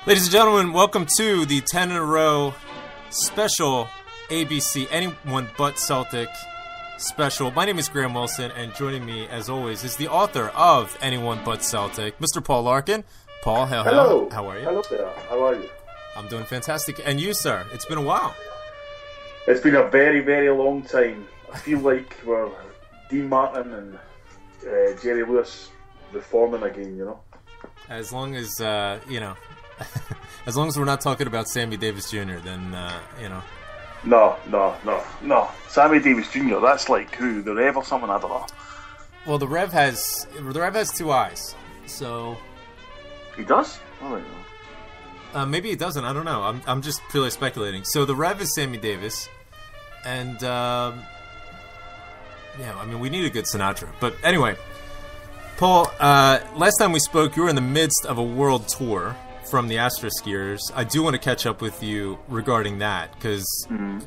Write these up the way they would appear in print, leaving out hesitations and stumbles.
Ladies and gentlemen, welcome to the 10 in a row special ABC Anyone But Celtic special. My name is Graham Wilson, and joining me, as always, is the author of Anyone But Celtic, Mr. Paul Larkin. Paul, hello. How are you? Hello there. How are you? I'm doing fantastic. And you, sir? It's been a while. It's been a very, very long time. I feel like we're Dean Martin and Jerry Lewis reforming again, you know? As long as, as long as we're not talking about Sammy Davis Jr., then, No. Sammy Davis Jr., that's like who? The Rev or something? I don't know. Well, the Rev has two eyes, so... He does? I don't know. Maybe he doesn't, I don't know. I'm just purely speculating. So the Rev is Sammy Davis, and, we need a good Sinatra. But anyway, Paul, last time we spoke, you were in the midst of a world tour from the Astra skiers. I do want to catch up with you regarding that, because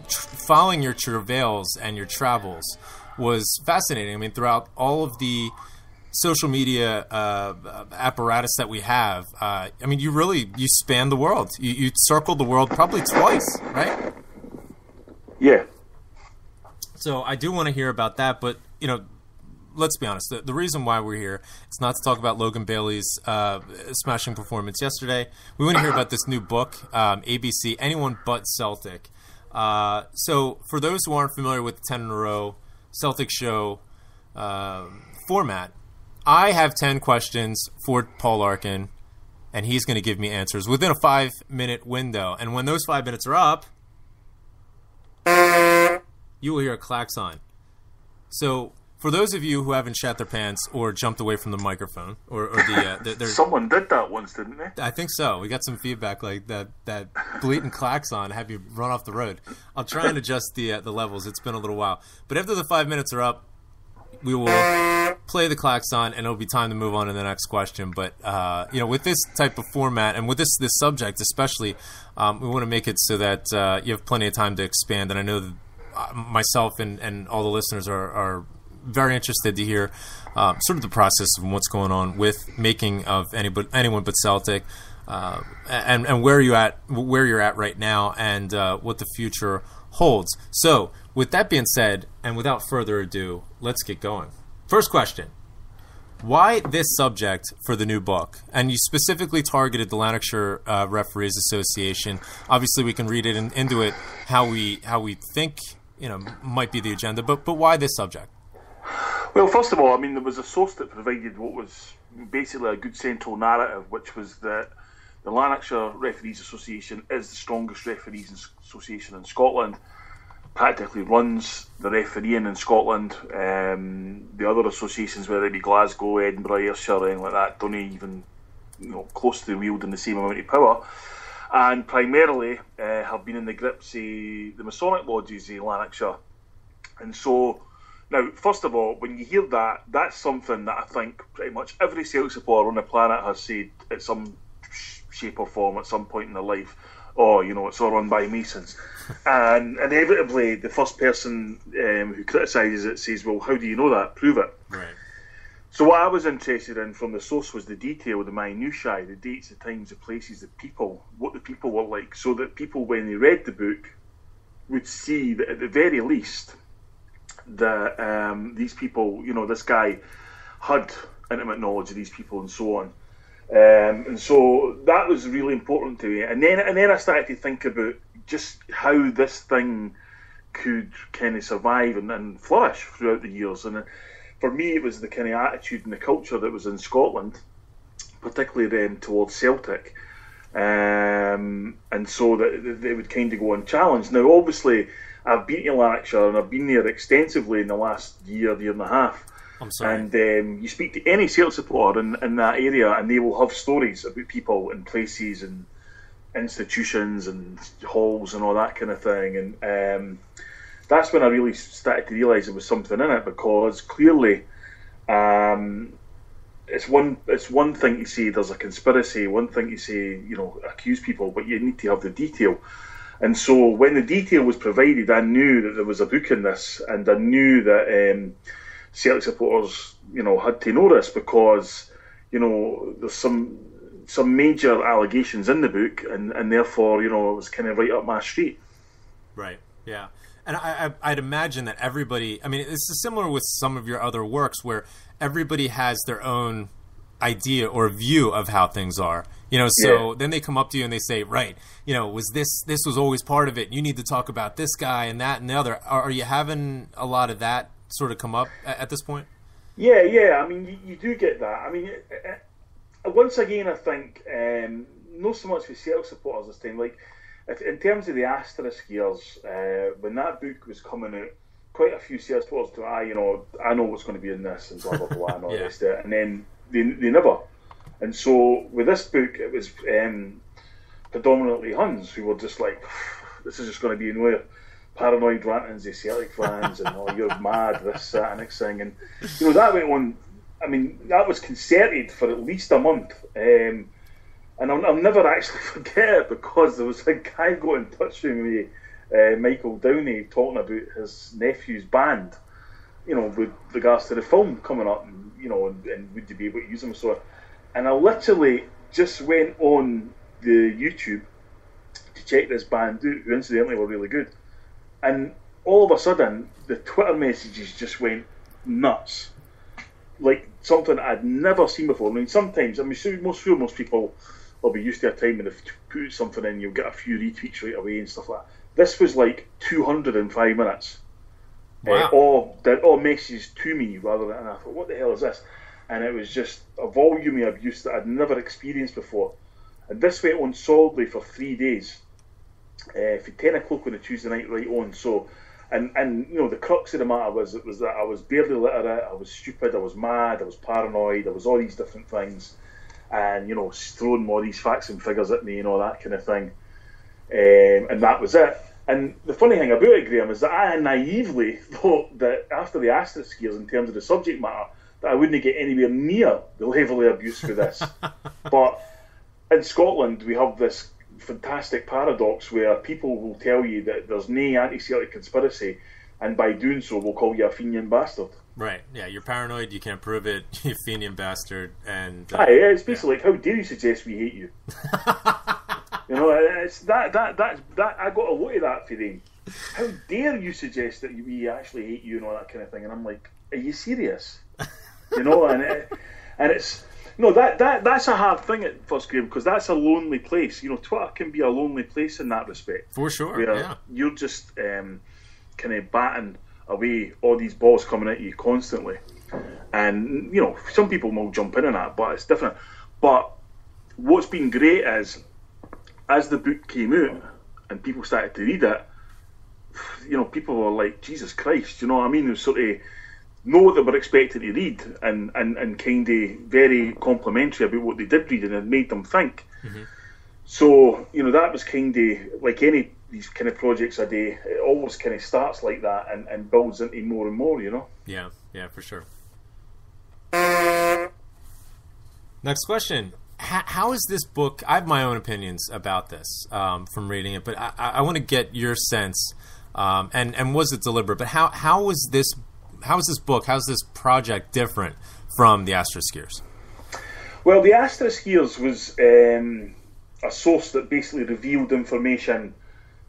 following your travails and your travels was fascinating. I mean, throughout all of the social media apparatus that we have, you spanned the world. You circled the world probably twice, right? Yeah. So I do want to hear about that, but, let's be honest. The reason why we're here is not to talk about Logan Bailey's smashing performance yesterday. We want to hear about this new book, ABC Anyone But Celtic. So for those who aren't familiar with the 10 in a row Celtic show format, I have 10 questions for Paul Larkin, and he's going to give me answers within a 5-minute window. And when those 5 minutes are up, you will hear a klaxon. So for those of you who haven't shat their pants or jumped away from the microphone, or someone did that once, didn't they? I think so. We got some feedback like that blatant klaxon have you run off the road. I'll try and adjust the levels. It's been a little while. But after the 5 minutes are up, we will play the klaxon, and it'll be time to move on to the next question. But with this type of format and with this subject especially, we want to make it so that you have plenty of time to expand. And I know that myself and all the listeners are very interested to hear sort of the process of what's going on with making of Anyone But Celtic, and where you're at right now, and what the future holds. So, with that being said, and without further ado, let's get going. First question: why this subject for the new book? And you specifically targeted the Lanarkshire Referees Association. Obviously, we can read it into it how we think might be the agenda, but why this subject? Well, first of all, there was a source that provided what was basically a good central narrative, which was that the Lanarkshire Referees Association is the strongest referees association in Scotland, practically runs the refereeing in Scotland. The other associations, whether it be Glasgow, Edinburgh, Ayrshire, or anything like that, don't even close to wielding the same amount of power, and primarily have been in the grips of the Masonic lodges in Lanarkshire. And so, now, first of all, when you hear that, that's something that I think pretty much every Celtic supporter on the planet has said at some shape or form at some point in their life, it's all run by Masons. And inevitably, the first person who criticises it says, well, how do you know that? Prove it. Right. So what I was interested in from the source was the detail, the minutiae, the dates, the times, the places, the people, what the people were like, so that people, when they read the book, would see that at the very least that these people, this guy had intimate knowledge of these people and so on. And so that was really important to me. And then I started to think about just how this thing could kind of survive and flourish throughout the years. And for me, it was the kind of attitude and the culture that was in Scotland, particularly towards Celtic. And so that they would kind of go unchallenged. Now, obviously, I've been to Lanarkshire, and I've been there extensively in the last year and a half. I'm sorry. And you speak to any Celtic supporter in that area, and they will have stories about people and places and institutions and halls and all that kind of thing. And that's when I really started to realise there was something in it, because clearly it's one thing to say there's a conspiracy, one thing to say, accuse people, but you need to have the detail. And so when the detail was provided, I knew that there was a book in this, and I knew that Celtic supporters, had to know this, because, there's some some major allegations in the book, and therefore, it was kind of right up my street. Right. Yeah. And I'd imagine that everybody, I mean, this is similar with some of your other works where everybody has their own idea or view of how things are, so then they come up to you and they say, right, this was always part of it. You need to talk about this guy and that and the other. Are you having a lot of that sort of come up at this point? Yeah. I mean, you do get that. I mean, once again, I think, not so much with Celtic supporters this time, like, in terms of the asterisk years, when that book was coming out, quite a few Celtic supporters to, I know what's going to be in this, and blah, blah, blah, and all the rest of it. And then they never. And so with this book, it was predominantly Huns who were just like, this is just going to be another paranoid rantings of Celtic fans, and you're mad, this, that, and next thing. And that went on. I mean, that was concerted for at least a month. And I'll never actually forget it, because there was a guy got in touch with me, Michael Downey, talking about his nephew's band, with regards to the film coming up, and would you be able to use them, so. And I literally just went on the YouTube to check this band out, who incidentally were really good. And all of a sudden, the Twitter messages just went nuts. Like something I'd never seen before. I mean, sometimes, most people will be used to a time when they've put something in, you'll get a few retweets right away and stuff like that. This was like 205 minutes. Wow. Or messages to me rather than, and I thought, what the hell is this? And it was just a volume of abuse that I'd never experienced before. And this went on solidly for 3 days, from 10 o'clock on a Tuesday night right on. So, and the crux of the matter was that I was barely literate, I was stupid, I was mad, I was paranoid, I was all these different things, and throwing all these facts and figures at me and all that kind of thing. And that was it. And the funny thing about it, Graham, is that I naively thought that after the asterisk years, in terms of the subject matter, that I wouldn't get anywhere near the level of abuse for this. But in Scotland, we have this fantastic paradox where people will tell you that there's no anti-Celtic conspiracy, and by doing so, will call you a Fenian bastard. Right, yeah, you're paranoid, you can't prove it, you Fenian bastard, and... it's basically like, how dare you suggest we hate you? It's that I got a lot of that for them. How dare you suggest that we actually hate you and all that kind of thing? And I'm like, are you serious? And it's that's a hard thing at first, Graham, because that's a lonely place. Twitter can be a lonely place in that respect. For sure, where you're just kind of batting away all these balls coming at you constantly, and some people will jump in on that, but it's different. But what's been great is, as the book came out and people started to read it, people were like, Jesus Christ, it was sort of know what they were expecting to read, and kind of very complimentary about what they did read, and it made them think. Mm-hmm. So, that was kind of like any these kind of projects I do, it always kind of starts like that and builds into more and more, Yeah, for sure. Next question. How is this book? I have my own opinions about this from reading it, but I want to get your sense, and was it deliberate? But how is this book, how's this project different from the Asterisk Years? Well, the Asterisk Years was a source that basically revealed information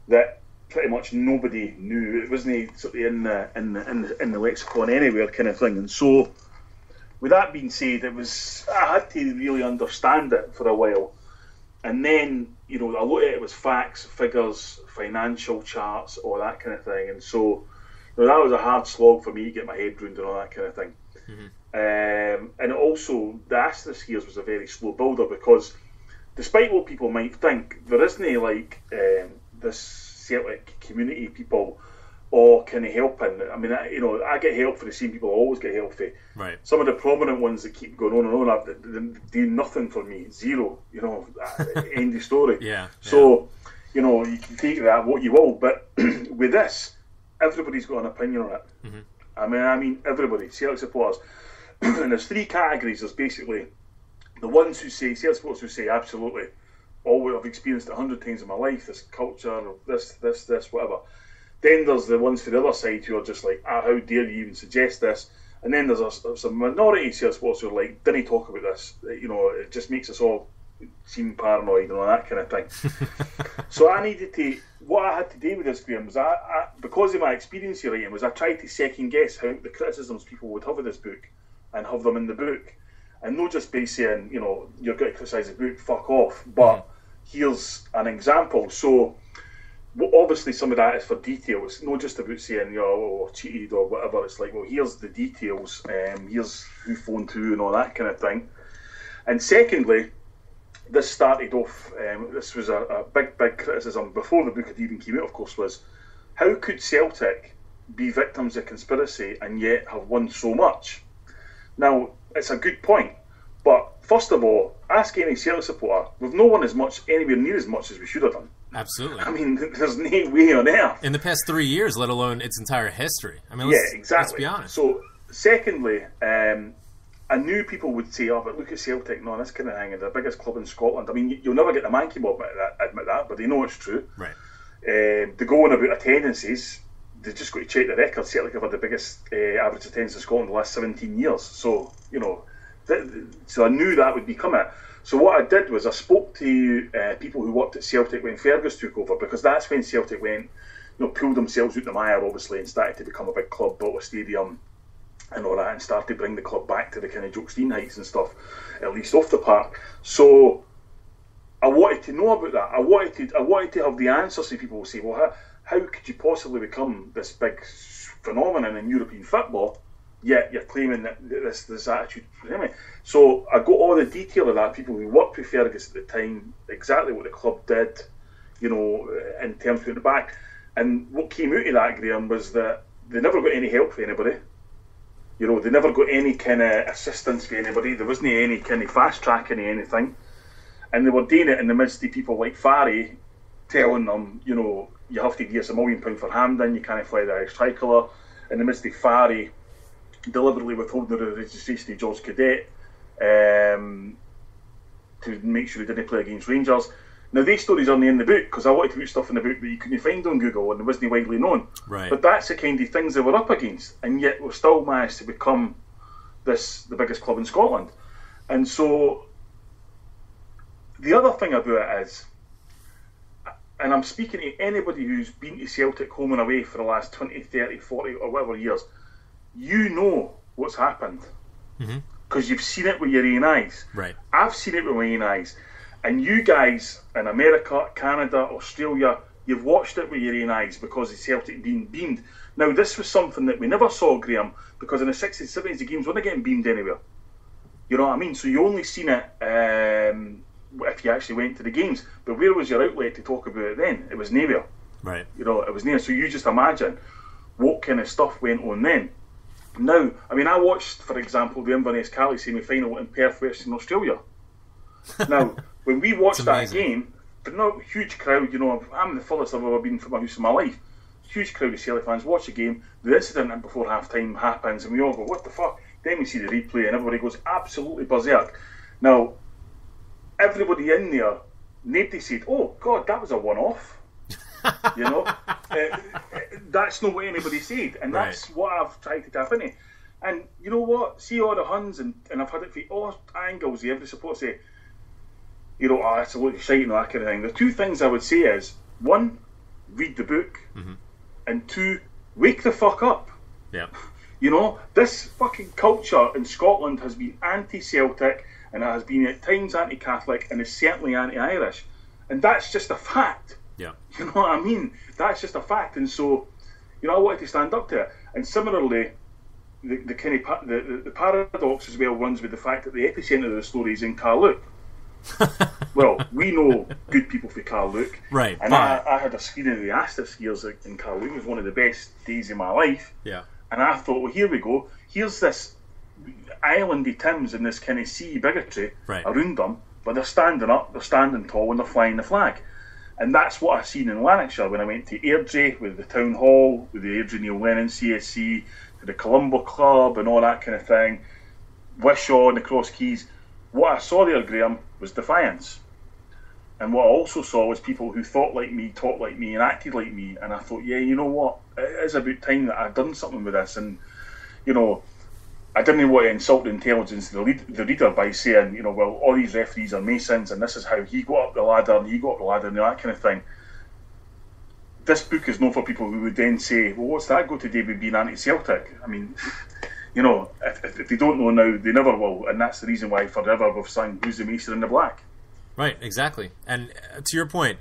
that pretty much nobody knew. It wasn't sort of in the lexicon anywhere, kind of thing. And so, with that being said, I had to really understand it for a while, and then a lot of it was facts, figures, financial charts, all that kind of thing. And so, that was a hard slog for me to get my head around and all that kind of thing. Mm-hmm. And also, the Asterisk Years was a very slow builder, because despite what people might think, there isn't like this Celtic community people all kind of helping. I mean, I get help for the same people I always get help for. Right. Some of the prominent ones that keep going on and on, they do nothing for me, zero. End of story. Yeah. So, you can take that what you will, but with this, everybody's got an opinion on it. Mm-hmm. I mean, everybody, Celtic supporters. And there's three categories. There's basically the ones who say, Celtic supporters who say, absolutely, I've experienced it 100 times in my life, this culture, or this, whatever. Then there's the ones for the other side who are just like, how dare you even suggest this? And then there's a minority Celtic supporters who are like, didn't talk about this. It just makes us all seem paranoid and all that kind of thing. So what I had to do with this, Graham, was I because of my experience here, writing, was I tried to second guess how the criticisms people would have of this book and have them in the book. And not just by saying, you're going to criticise the book, fuck off, but here's an example. So obviously some of that is for detail. It's not just about saying, cheated or whatever. It's like, well, here's the details, here's who phoned who and all that kind of thing. And secondly, this started off, this was a big criticism before the book had even came out, of course, was how could Celtic be victims of conspiracy and yet have won so much? Now, it's a good point, but first of all, ask any Celtic supporter, we've not won anywhere near as much as we should have done. Absolutely. I mean, there's no way on earth. In the past 3 years, let alone its entire history. I mean, exactly. Let's be honest. So, secondly, I knew people would say, but look at Celtic, no, this kind of thing, they're the biggest club in Scotland. I mean, you'll never get the Mankey Mob admit that, but they know it's true. Right. They go on about attendances, they've just got to check the record. Celtic have had the biggest average attendance in Scotland in the last 17 years. So, so I knew that would be coming. So what I did was I spoke to people who worked at Celtic when Fergus took over, because that's when Celtic went, pulled themselves out the mire, obviously, and started to become a big club, built a stadium and all that, and started to bring the club back to the kind of Jokestein heights and stuff, at least off the park. So I wanted to know about that. I wanted to have the answers so people will say, well, how could you possibly become this big phenomenon in European football, yet you're claiming that this attitude. So I got all the detail of that, people who worked with Fergus at the time, exactly what the club did, in terms of the back. And what came out of that, Graham, was that they never got any help from anybody. They never got any kind of assistance from anybody. There wasn't any kind of fast tracking or anything. And they were doing it in the midst of people like Farry telling them, you have to give us £1 million for Hampden, you can't fly the Irish tricolour. In the midst of Farry deliberately withholding the registration of George Cadet to make sure he didn't play against Rangers. Now, these stories aren't in the book, because I wanted to put stuff in the book that you couldn't find on Google and it wasn't widely known. Right. But that's the kind of things they were up against, and yet we've still managed to become the biggest club in Scotland. And so the other thing about it is, and I'm speaking to anybody who's been to Celtic home and away for the last 20, 30, 40 or whatever years, you know what's happened. Because you've seen it with your own eyes. Right. I've seen it with my own eyes. And you guys in America, Canada, Australia, you've watched it with your own eyes because of Celtic being beamed. Now, this was something that we never saw, Graham, because in the 60s, 70s, the games weren't getting beamed anywhere. You know what I mean? So you only seen it if you actually went to the games. But where was your outlet to talk about it then? It was nowhere. Right. It was nowhere. So you just imagine what kind of stuff went on then. Now, I mean, I watched, for example, the Inverness Cali semi-final in Perth, Western Australia. Now, when we watched that game, but not a huge crowd, I'm the fullest I've ever been from my house in my life. Huge crowd of Celtic fans watch the game. The incident before half-time happens, and we all go, what the fuck? Then we see the replay, and everybody goes absolutely berserk. Now, everybody in there, nobody said, oh, God, that was a one-off. That's not what anybody said, and that's what I've tried to tap into. And you know what? See all the Huns, and I've had it for all angles. Every support say, it's a lot of shite and that kind of thing. The two things I would say is, one, read the book, and two, wake the fuck up. Yeah. This fucking culture in Scotland has been anti-Celtic, and it has been at times anti-Catholic, and is certainly anti-Irish, and that's just a fact. Yeah. You know what I mean? That's just a fact, and so, I wanted to stand up to it. And similarly, the kind of the paradox as well runs with the fact that the epicentre of the story is in Carluke. Well, we know good people for Carluke, right? And I had a screening of the Astor skiers in Carluke. It was one of the best days of my life. Yeah. And I thought, well, here we go. Here's this islandy Tims and this kind of sea bigotry around them, but they're standing up, they're standing tall, and they're flying the flag. And that's what I've seen in Lanarkshire when I went to Airdrie with the Town Hall, with the Airdrie Neil Lennon CSC, to the Colombo Club and all that kind of thing, Wishaw and the Cross Keys. What I saw there, Graham, was defiance. And what I also saw was people who thought like me, talked like me, and acted like me. And I thought, yeah, you know what? It is about time that I've done something with this. And, I didn't want to insult the intelligence of the reader by saying, well, all these referees are Masons, and this is how he got up the ladder, and he got up the ladder, and that kind of thing. This book is known for people who would then say, well, what's that got to do with being anti-Celtic? I mean, if they don't know now, they never will, and that's the reason why forever we've sung Who's the Mason in the Black? Right, exactly. And to your point,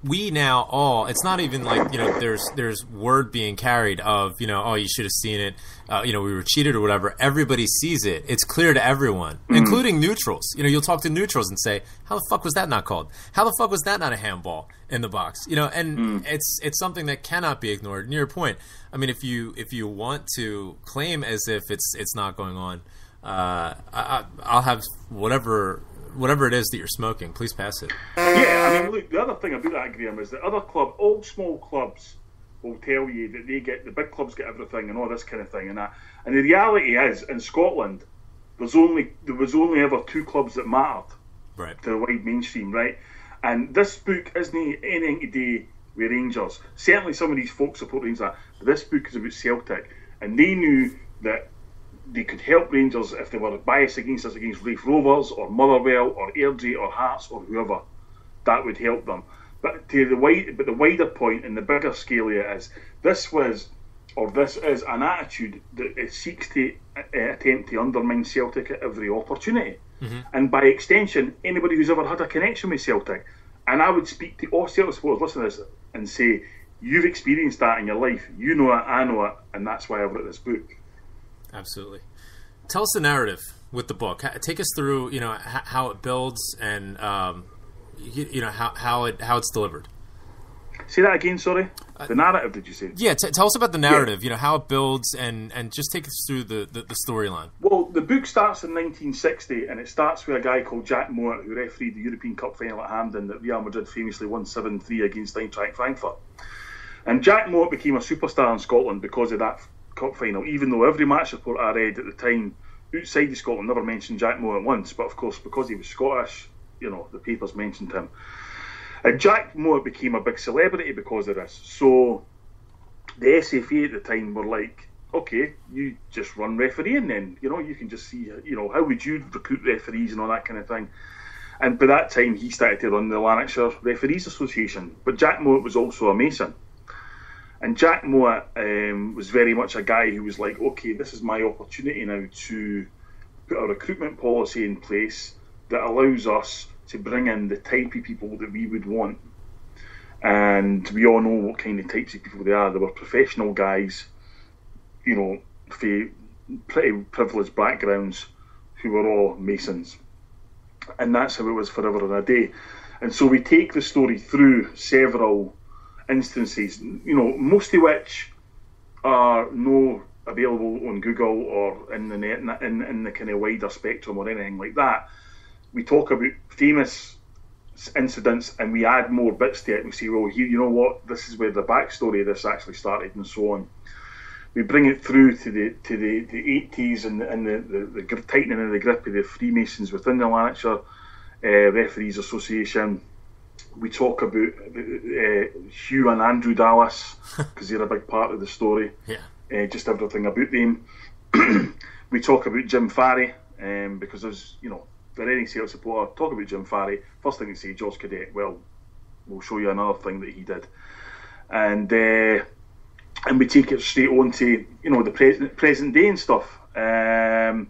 we now all, it's not even like, there's word being carried of, oh, you should have seen it, we were cheated or whatever. Everybody sees it. It's clear to everyone, including neutrals. You'll talk to neutrals and say, how the fuck was that not called? How the fuck was that not a handball in the box? It's something that cannot be ignored. And your point, I mean, if you want to claim as if it's not going on, I'll have whatever it is that you're smoking, please pass it. Yeah, I mean, look, the other thing about that, Graham, is that all small clubs will tell you that the big clubs get everything and all this kind of thing and that. And the reality is, in Scotland, there was only ever 2 clubs that mattered to the wide mainstream, right? And this book isn't anything to do with Rangers. Certainly some of these folks support Rangers, but this book is about Celtic. And they knew that they could help Rangers if they were biased against us, against Raith Rovers or Motherwell or Airdrie or Hearts or whoever. That would help them. But the wider point and the bigger scale is this is an attitude that it seeks to attempt to undermine Celtic at every opportunity. And by extension, anybody who's ever had a connection with Celtic. And I would speak to all Celtic supporters listening to this and say, you've experienced that in your life. You know it, I know it, and that's why I've written this book. Absolutely. Tell us the narrative with the book. Take us through, how it builds and how it's delivered. Say that again. Sorry. The narrative, did you say? Yeah. Tell us about the narrative. Yeah. How it builds and just take us through the storyline. Well, the book starts in 1960, and it starts with a guy called Jack Mowat, who refereed the European Cup final at Hampden that Real Madrid famously won 7-3 against Eintracht Frankfurt. And Jack Mowat became a superstar in Scotland because of that Cup final, even though every match report I read at the time outside of Scotland never mentioned Jack Mowat once, but of course because he was Scottish, the papers mentioned him. And Jack Mowat became a big celebrity because of this. So the SFA at the time were like, okay, you just run refereeing then, you can just see, how would you recruit referees and all that kind of thing. And by that time he started to run the Lanarkshire Referees Association. But Jack Mowat was also a Mason. And Jack Mowat was very much a guy who was like, okay, this is my opportunity now to put a recruitment policy in place that allows us to bring in the type of people that we would want. And we all know what kind of types of people they are. They were professional guys, for pretty privileged backgrounds who were all Masons. And that's how it was forever and a day. And so we take the story through several instances, most of which are no available on Google or in the net, in the kind of wider spectrum or anything like that. We talk about famous incidents and we add more bits to it. We say, well, here, you know what, this is where the backstory of this actually started and so on. We bring it through to the 80s and the tightening of the grip of the Freemasons within the Lanarkshire Referees Association. We talk about Hugh and Andrew Dallas because they're a big part of the story. Yeah. Just everything about them. We talk about Jim Farry because there's, for any Celtic supporter, talk about Jim Farry. First thing you say, George Cadet. Well, we'll show you another thing that he did, and we take it straight on to the present day and stuff, and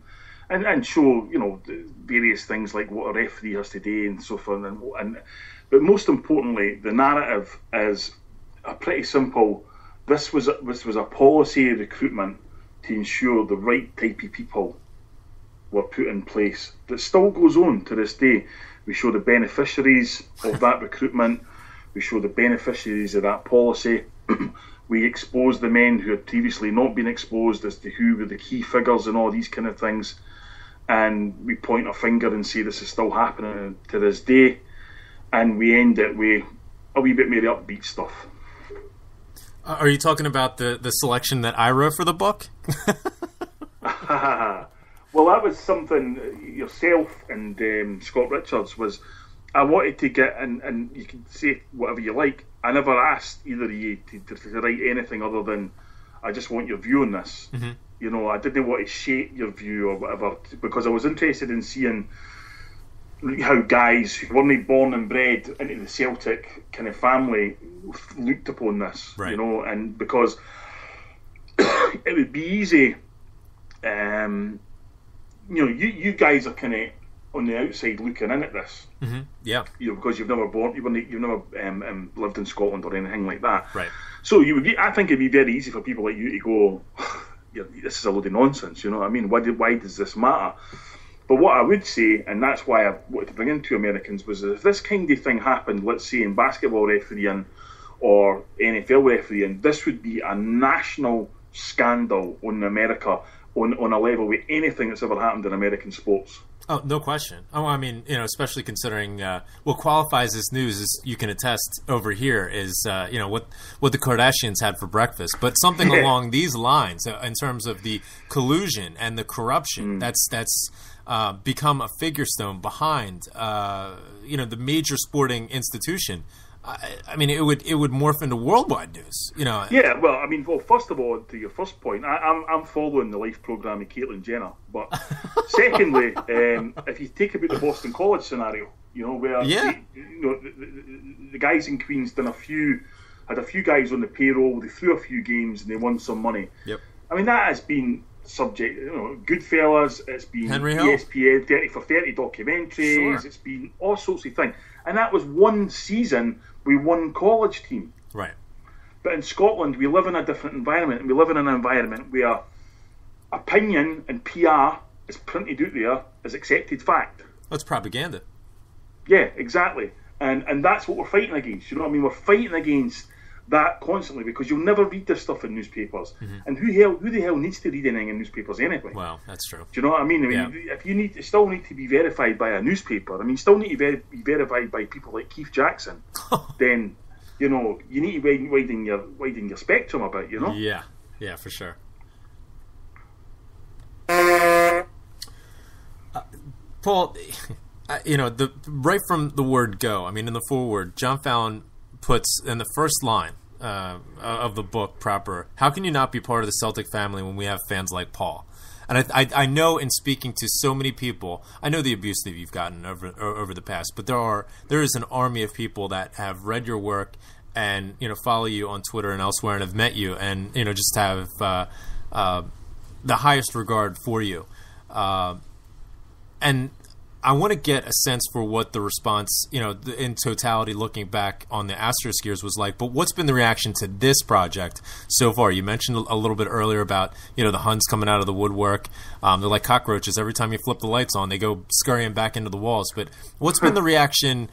show various things like what a referee has today and so forth, and but most importantly, the narrative is a pretty simple. This was a policy of recruitment to ensure the right type of people were put in place. That still goes on to this day. We show the beneficiaries of that recruitment. We show the beneficiaries of that policy. We expose the men who had previously not been exposed as to who were the key figures and all these kind of things. And we point a finger and say this is still happening to this day. And we end it with a wee bit more upbeat stuff. Are you talking about the selection that I wrote for the book? Well, that was something yourself and Scott Richards was. I wanted to get, and you can say whatever you like. I never asked either of you to write anything other than, I just want your view on this. Mm-hmm. You know, I didn't want to shape your view or whatever, because I was interested in seeing how guys who weren't born and bred into the Celtic kind of family looked upon this, right. You know, and because it would be easy, you know, you guys are kind of on the outside looking in at this, yeah, you know, because you've never lived in Scotland or anything like that, right? So I think it'd be very easy for people like you to go, yeah, this is a load of nonsense, you know what I mean? Why does this matter? But what I would say, and that's why I wanted to bring in two Americans, was that if this kind of thing happened, let's say in basketball refereeing or NFL refereeing, this would be a national scandal in America on a level with anything that's ever happened in American sports. Oh, no question. Oh, I mean, you know, especially considering what qualifies as news, is you can attest over here, is you know, what the Kardashians had for breakfast. But something along these lines, in terms of the collusion and the corruption, that's become a figure stone behind you know, the major sporting institution. I mean, it would morph into worldwide news, you know. Yeah, well, I mean, first of all, to your first point, I'm following the life programme of Caitlyn Jenner. But secondly, if you take about the Boston College scenario, you know, where the guys in Queens had a few guys on the payroll, they threw a few games and they won some money. Yep. I mean, that has been subject, you know, Goodfellas, it's been Henry Hill. ESPN 30 for 30 documentaries, Sure. It's been all sorts of things. And that was one season with one college team. Right. But in Scotland, we live in a different environment, and we live in an environment where opinion and PR is printed out there as accepted fact. That's propaganda. Yeah, exactly. And that's what we're fighting against. You know what I mean? We're fighting against that constantly, because you'll never read this stuff in newspapers. And who the hell needs to read anything in newspapers anyway? Well, that's true. Do you know what I mean? If you still need to be verified by a newspaper, I mean, still need to be verified by people like Keith Jackson, then, you know, you need to widen your spectrum a bit, you know? Yeah, for sure. Paul, you know, right from the word go, I mean, in the foreword, John Fallon puts in the first line of the book proper, how can you not be part of the Celtic family when we have fans like Paul? And I know, in speaking to so many people, I know the abuse that you've gotten over the past, but there is an army of people that have read your work and, you know, follow you on Twitter and elsewhere and have met you and, you know, just have the highest regard for you. And I want to get a sense for what the response, you know, in totality, looking back on the Asterisk years, was like. But what's been the reaction to this project so far? You mentioned a little bit earlier about, you know, the Huns coming out of the woodwork. They're like cockroaches. Every time you flip the lights on, they go scurrying back into the walls. But what's been the reaction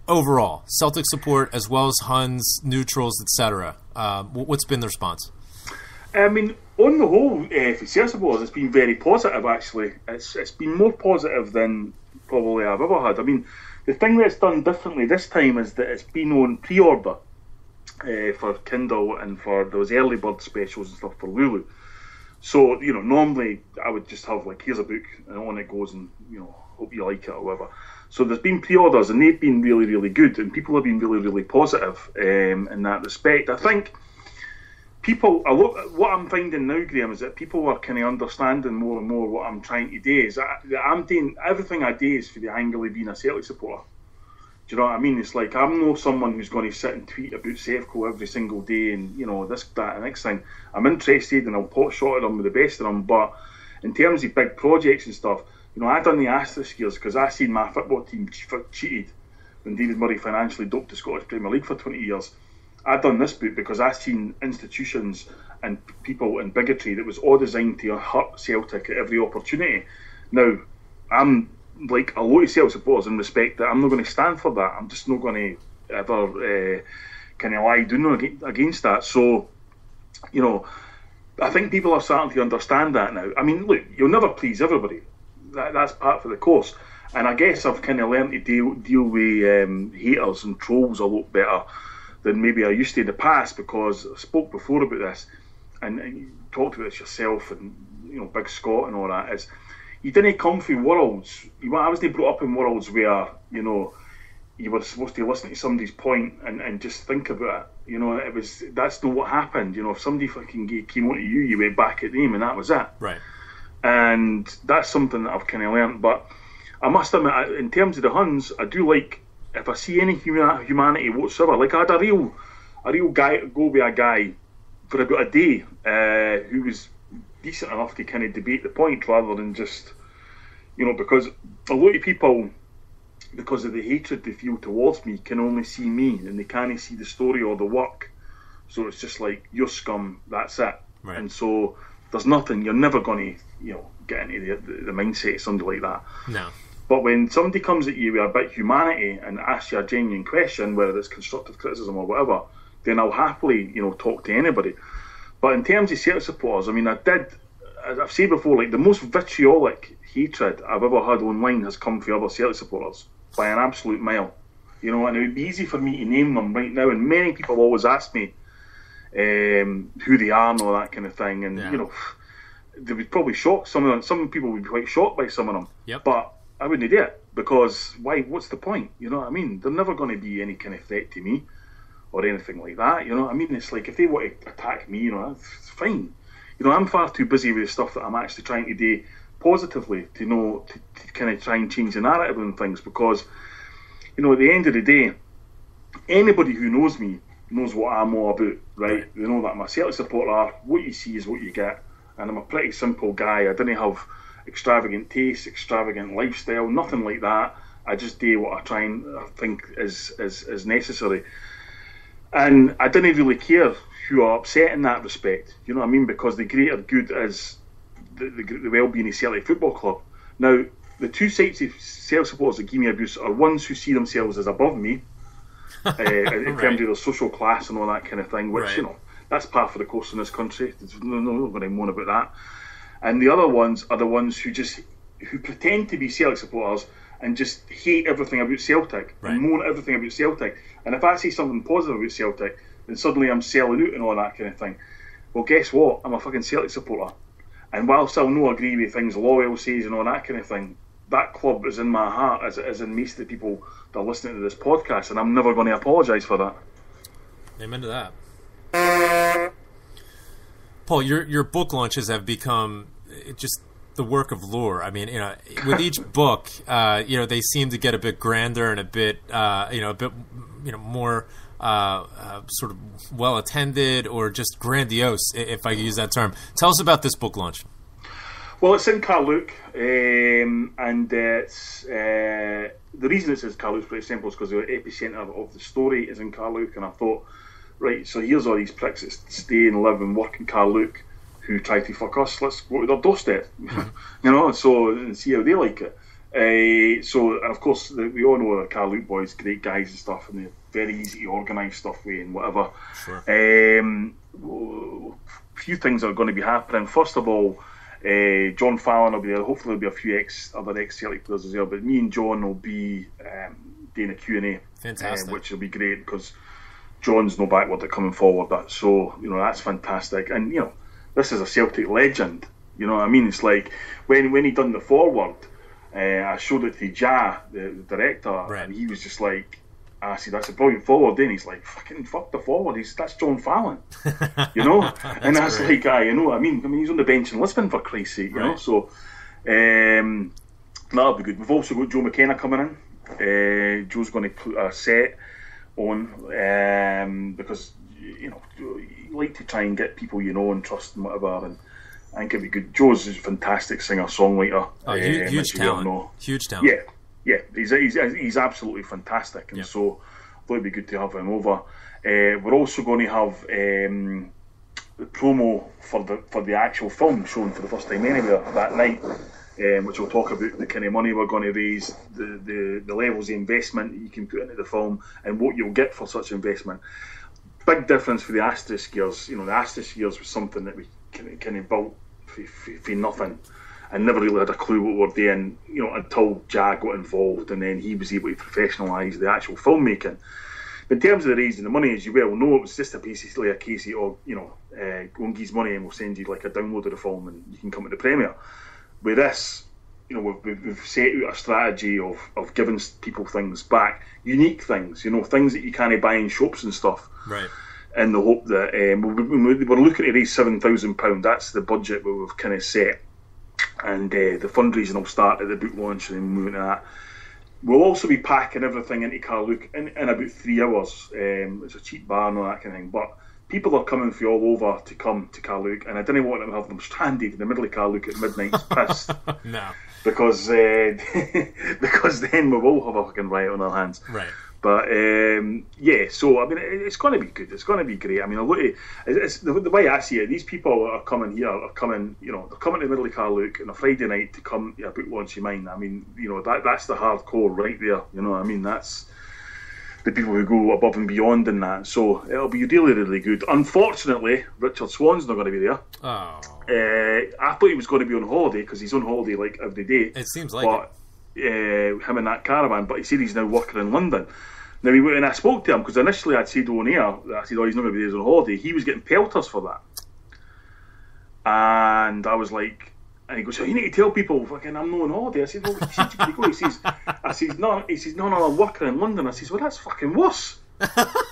overall? Celtic support, as well as Huns, neutrals, etc. What's been the response? I mean, on the whole, for Celtic supporters, it's been very positive, actually. It's been more positive than probably I've ever had. I mean, the thing that's done differently this time is that it's been on pre-order for Kindle and for those early bird specials and stuff for Lulu. So, you know, normally I would just have, like, here's a book and on it goes, and, you know, hope you like it or whatever. So there's been pre-orders and they've been really, really good, and people have been really, really positive in that respect. I think what I'm finding now, Graham, is that people are kind of understanding more and more what I'm trying to do. Is I'm doing everything I do is for the angle of being a Celtic supporter. Do you know what I mean? It's like, I'm not someone who's going to sit and tweet about Sevco every single day and, you know, this, that, and next thing. I'm interested and I'll pot shot at them with the best of them. But in terms of big projects and stuff, you know, I done the Asterisk years because I seen my football team cheated when David Murray financially doped the Scottish Premier League for 20 years. I done this book because I seen institutions and people and bigotry that was all designed to hurt Celtic at every opportunity. Now, I'm like a lot of Celtic supporters in respect that I'm not going to stand for that. I'm just not going to ever kind of lie down against that. So, you know, I think people are starting to understand that now. I mean, look, you'll never please everybody. That's part of the course. And I guess I've kind of learned to deal with haters and trolls a lot better than maybe I used to in the past, because I spoke before about this and you talked about this yourself and, you know, Big Scott and all that, is you didn't come through worlds. I wasn't brought up in worlds where, you know, you were supposed to listen to somebody's point and just think about You know, that's not what happened. You know, if somebody fucking came onto you, you went back at them, and that was it. Right. And that's something that I've kind of learned. But I must admit, in terms of the Huns, I do like, if I see any humanity whatsoever, like I had a real guy go with a guy for about a day who was decent enough to kind of debate the point rather than just, you know, because a lot of people, because of the hatred they feel towards me, can only see me and they can't see the story or the work. So it's just like, you're scum, that's it. Right. And so there's nothing, you're never going to, you know, get into the mindset of somebody like that. No. But when somebody comes at you with a bit of humanity and asks you a genuine question, whether it's constructive criticism or whatever, then I'll happily, you know, talk to anybody. But in terms of Celtic supporters, I mean, as I've said before, like the most vitriolic hatred I've ever had online has come from other Celtic supporters by an absolute mile. You know, and it would be easy for me to name them right now, and many people always ask me who they are and all that kind of thing, and you know, they would probably shock some of them. Some people would be quite shocked by some of them. Yep. But I wouldn't do it, because why? What's the point? You know what I mean? They're never going to be any kind of threat to me or anything like that. You know what I mean? It's like, if they want to attack me, you know, it's fine. You know, I'm far too busy with the stuff that I'm actually trying to do positively to kind of try and change the narrative and things, because, you know, at the end of the day, anybody who knows me knows what I'm all about, right? They know that I'm a Celtic supporter. What you see is what you get, and I'm a pretty simple guy. I didn't have extravagant tastes, extravagant lifestyle, nothing like that. I just do what I think is necessary. And I didn't really care who are upset in that respect, you know what I mean? Because the greater good is the well-being of Celtic Football Club. Now, the two sides of Celtic supporters that give me abuse are ones who see themselves as above me, in terms of their social class and all that kind of thing, which, you know, that's par for the course in this country. There's no going to moan about that. And the other ones are the ones who pretend to be Celtic supporters and just hate everything about Celtic and moan at everything about Celtic. And if I say something positive about Celtic, then suddenly I'm selling out and all that kind of thing. Well, guess what? I'm a fucking Celtic supporter. And whilst I'll not agree with things Loyal says and all that kind of thing, that club is in my heart, as it is in most of the people that are listening to this podcast, and I'm never going to apologise for that. Amen to that. Paul, your book launches have become just the work of lore. I mean, you know, with each book, you know, they seem to get a bit grander and a bit more sort of well attended, or just grandiose, if I use that term. Tell us about this book launch. Well, it's in Carluke, and it's the reason it's in Carluke is pretty simple. It's because the epicentre of the story is in Carluke, and I thought, right, so here's all these pricks that stay and live and work in Carluke who try to fuck us. Let's go to their doorstep, you know, so, and see how they like it. So, and of course, we all know the Carluke boys, great guys and stuff, and they're very easy to organise stuff with and whatever. Sure. Few things are going to be happening. First of all, John Fallon will be there. Hopefully there'll be a few other ex-Celtic players as well, but me and John will be doing a Q&A. Fantastic. Which will be great, because John's no backward at coming forward. So, you know, that's fantastic. And, you know, this is a Celtic legend. You know what I mean? It's like, when he done the foreword, I showed it to Ja, the director, and he was just like, I said, that's a brilliant forward. Then he's like, fuck the forward. That's John Fallon, you know. And that's great. Like, you know what I mean? He's on the bench in Lisbon, for Christ's sake, you know. So that'll be good. We've also got Joe McKenna coming in. Joe's going to put a set on, because, you know, you like to try and get people you know and trust and whatever, and I think it'd be good. Joe's a fantastic singer-songwriter. Huge talent. Huge talent. Yeah, he's absolutely fantastic, and so I thought it'd be good to have him over. We're also going to have the promo for the actual film shown for the first time anywhere that night, which will talk about the kind of money we're going to raise, the levels of investment that you can put into the film, and what you'll get for such investment. Big difference for the Asterisk years. You know, the Asterisk years was something that we kind of built for nothing, and never really had a clue what we were doing, you know, until Jag got involved, and then he was able to professionalise the actual filmmaking. But in terms of the raising the money, as you well know, it was just basically a case of, you know, go and give us money and we'll send you like a download of the film and you can come to the premiere. With this, you know, we've set out a strategy of giving people things back, unique things, you know, things that you can't buy in shops and stuff. Right. in the hope that we're looking to raise £7,000. That's the budget that we've kind of set, and the fundraising will start at the book launch and then moving to that. We'll also be packing everything into Carluke in about 3 hours. It's a cheap bar and all that kind of thing, but people are coming from all over to come to Carluke, and I didn't want to have them stranded in the middle of Carluke at midnight pissed. No. Because because then we will have a fucking riot on our hands. Right. But so I mean, it's going to be good. It's going to be great. I mean, it's the way I see it. These people are coming here are coming, they're coming to the middle of Carluke on a Friday night to come to a book launch of mine. I mean, that's the hardcore right there. You know what I mean? That's the people who go above and beyond in that. So it'll be really, really good. Unfortunately, Richard Swan's not going to be there. Oh. I thought he was going to be on holiday because he's on holiday like every day. It seems like it. Him in that caravan, but he said he's now working in London. Now, when I spoke to him, because initially I'd said on air, I said, he's not going to be there, he's on holiday. He was getting pelters for that. And I was like, and he goes, so you need to tell people, fucking, I'm not on holiday. I said, well, he said you go. He says, no, I'm working in London. I says, well, that's fucking worse.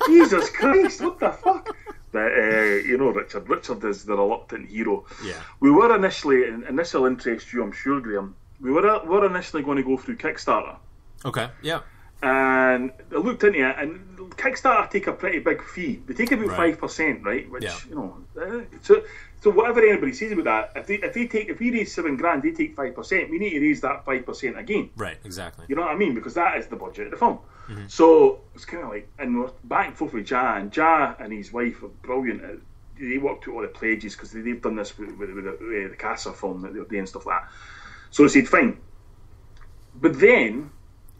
Jesus Christ, what the fuck? But, Richard is the reluctant hero. Yeah. We were initially, and this will interest you, I'm sure, Graham, we were initially going to go through Kickstarter. Okay, yeah. And I looked into it, and Kickstarter take a pretty big fee. They take about 5%, right? Which so whatever anybody says about that, if we raise $7,000, they take 5%. We need to raise that 5% again. Right, exactly. You know what I mean? Because that is the budget of the film. Mm-hmm. So it's kind of like, and we're back and forth with Jah, and Jah and his wife are brilliant. They worked out all the pledges because they've done this with the Casa film that they're doing stuff like that. So I said, fine. But then,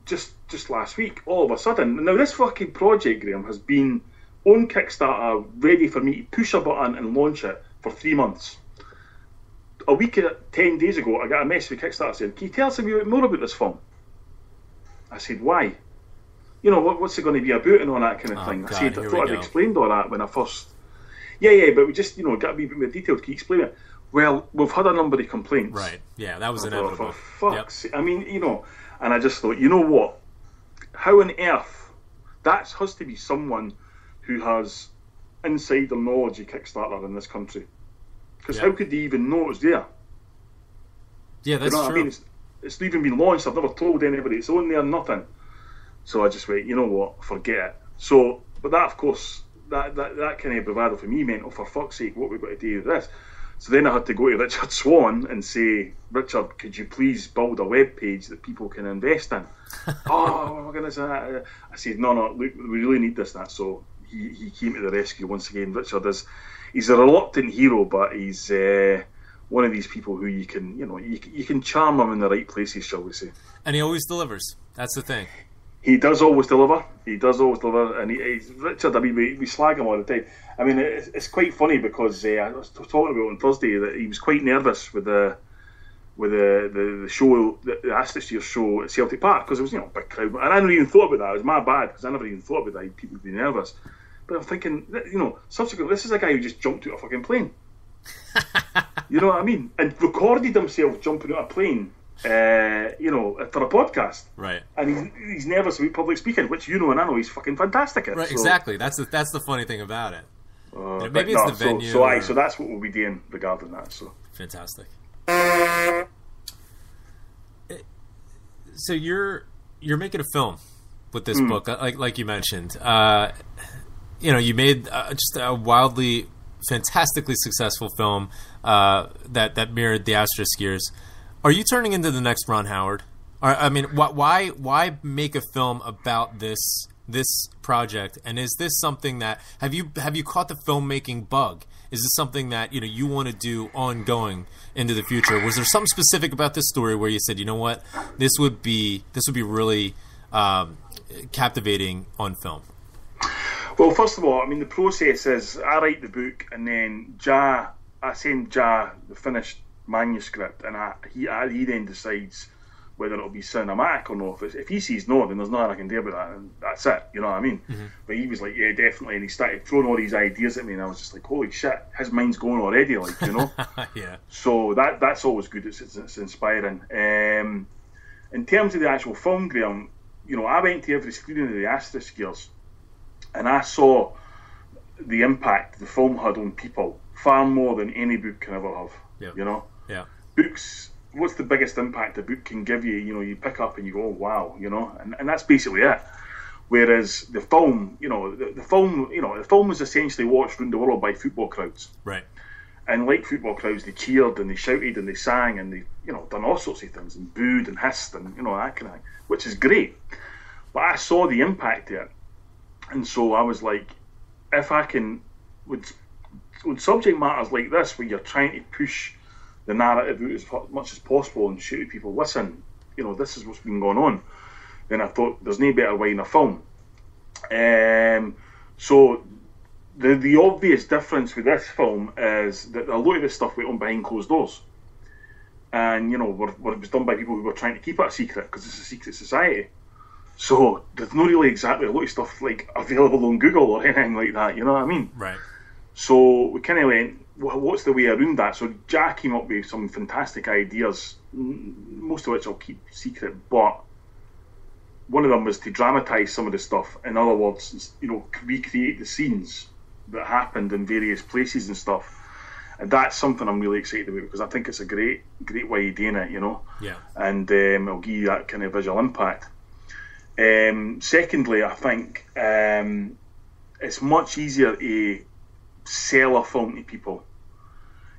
just last week, all of a sudden, now this fucking project, Graham, has been on Kickstarter, ready for me to push a button and launch it for 3 months. A week, 10 days ago, I got a message with Kickstarter saying, can you tell us a bit more about this film? I said, why? What's it going to be about and all that kind of thing? God, I said, I thought I'd explained all that when I first... Yeah, but we just, got a wee bit more detailed. Can you explain it? Well, we've had a number of complaints. Right, yeah, that was inevitable. For fuck's sake. I mean, and I just thought, you know what? How on earth? That has to be someone who has insider knowledge of Kickstarter in this country. Because how could they even know it's there? Yeah, that's true. I mean? It's not even been launched. I've never told anybody. It's on there, nothing. So I just went, you know what? Forget it. So, but that, of course, that kind of bravado for me meant, oh, for fuck's sake, what we've got to do with this? So then I had to go to Richard Swan and say, Richard, could you please build a web page that people can invest in? Oh my goodness! I said, no, look, we really need this. That so he came to the rescue once again. Richard he's a reluctant hero, but he's one of these people who you can charm him in the right places, shall we say? And he always delivers. That's the thing. He does always deliver. And he's Richard. I mean, we slag him all the time. I mean, it's quite funny because I was talking about on Thursday that he was quite nervous with the show, the Astis year's show at Celtic Park, because it was a big crowd, and I never even thought about that. It was my bad because I never even thought about that. People would be nervous, but I'm thinking, subsequently, this is a guy who just jumped out of a fucking plane. You know what I mean? And recorded himself jumping out of a plane. For a podcast, right? And he's nervous about public speaking, which and I know he's fucking fantastic at. Right, so. Exactly. That's the funny thing about it. Maybe it's the venue. So that's what we'll be doing regarding that. So fantastic. So you're making a film with this book, like you mentioned. You made just a wildly, fantastically successful film that mirrored the Asterisk years. Are you turning into the next Ron Howard? I mean, why make a film about this project? And is this something that have you caught the filmmaking bug? Is this something that you want to do ongoing into the future? Was there something specific about this story where you said, you know what, this would be really captivating on film? Well, first of all, I mean, the process is I write the book, and then I send Jah the finished manuscript, and he then decides whether it'll be cinematic or not. If he says no, then there's nothing I can do about that, and that's it. You know what I mean? Mm-hmm. But he was like, yeah, definitely, and he started throwing all these ideas at me, and I was just like, holy shit, his mind's going already, like, Yeah. So that's always good. It's inspiring. In terms of the actual film, Graham, I went to every screening of the Asterisk years, and I saw the impact the film had on people far more than any book can ever have. Yep. You know, Yeah. books. What's the biggest impact a book can give you? You know, you pick up and you go, oh, wow, you know, and that's basically it. Whereas the film, you know, the film was essentially watched around the world by football crowds. Right. And like football crowds, they cheered and they shouted and they sang and they, you know, done all sorts of things and booed and hissed and, you know, that kind of thing, which is great. But I saw the impact of it. And so I was like, if I can, with subject matters like this, where you're trying to push the narrative out as much as possible and show people, listen, you know, this is what's been going on, then I thought there's no better way in a film. So the obvious difference with this film is that a lot of this stuff went on behind closed doors. And, you know, it was done by people who were trying to keep it a secret because it's a secret society. So there's not really exactly a lot of stuff like available on Google or anything like that, you know what I mean? Right. So we kind of went, well, what's the way around that? So Jack came up with some fantastic ideas, most of which I'll keep secret, but one of them was to dramatise some of the stuff. In other words, you know, recreate the scenes that happened in various places and stuff. And that's something I'm really excited about because I think it's a great way of doing it, you know? Yeah. And it'll give you that kind of visual impact. Secondly, I think it's much easier to sell a film to people.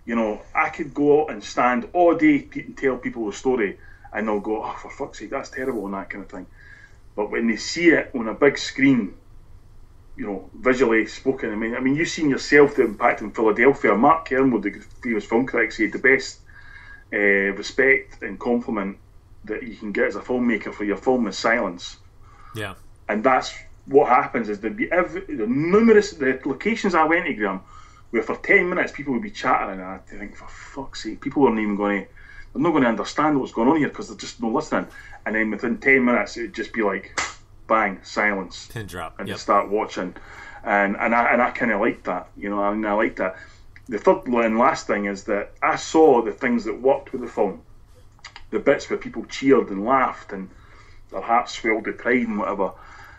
You know, I could go out and stand all day and tell people a story and they'll go, oh, for fuck's sake, that's terrible, and that kind of thing. But when they see it on a big screen, you know, visually spoken, I mean, you've seen yourself the impact in Philadelphia. Mark Kermode, the famous film critic, said the best respect and compliment that you can get as a filmmaker for your film is silence. Yeah. And that's what happens is the locations I went to, Graham, where for 10 minutes people would be chattering, and I think, for fuck's sake, people aren't even they're not going to understand what's going on here because they're just not listening. And then within 10 minutes, it would just be like, bang, silence. Pin drop. And you start watching. And I kind of like that, you know, I like that. The third and last thing is that I saw the things that worked with the film, the bits where people cheered and laughed and their hearts swelled with pride and whatever.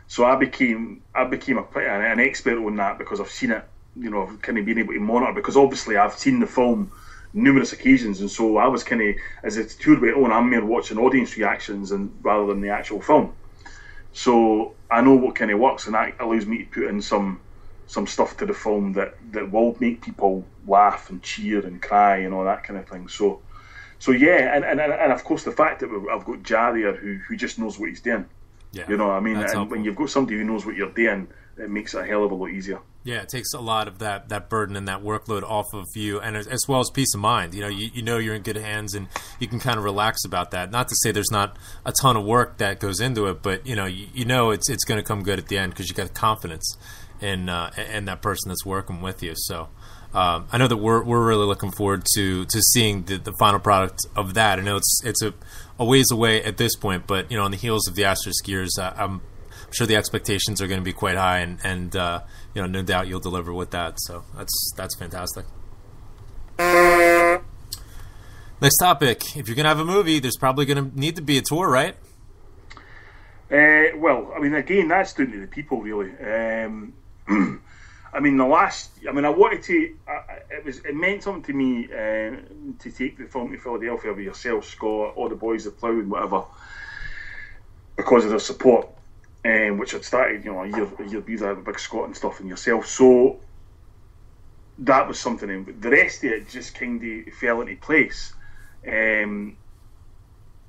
So I became an expert on that because I've seen it, you know, I've kind of been able to monitor, because obviously I've seen the film numerous occasions, and so I was kind of, as the tour went on, I'm more watching audience reactions rather than the actual film. So I know what kind of works, and that allows me to put in some stuff to the film that will make people laugh and cheer and cry and all that kind of thing. So yeah, and of course the fact that I've got Jar there who just knows what he's doing. Yeah, you know what I mean? And helpful. When you've got somebody who knows what you're doing, it makes it a hell of a lot easier. Yeah, it takes a lot of that burden and that workload off of you, and as well as peace of mind. You know, you know you're in good hands, and you can kind of relax about that. Not to say there's not a ton of work that goes into it, but you know it's going to come good at the end because you got confidence in that person that's working with you. So I know that we're really looking forward to seeing the final product of that. I know it's a ways away at this point, but you know, on the heels of the Asterisk Years, I'm sure the expectations are going to be quite high, and you know, no doubt you'll deliver with that. So that's fantastic. Next topic: if you're going to have a movie, there's probably going to need to be a tour, right? Well, I mean, again, that's down to the people, really. I mean, I wanted to. It meant something to me to take the film to Philadelphia with yourself, Scott, all the boys that ploughed and whatever, because of their support, which had started, you know, a year before with Big Scott and stuff, and yourself. So that was something. But the rest of it just kind of fell into place. And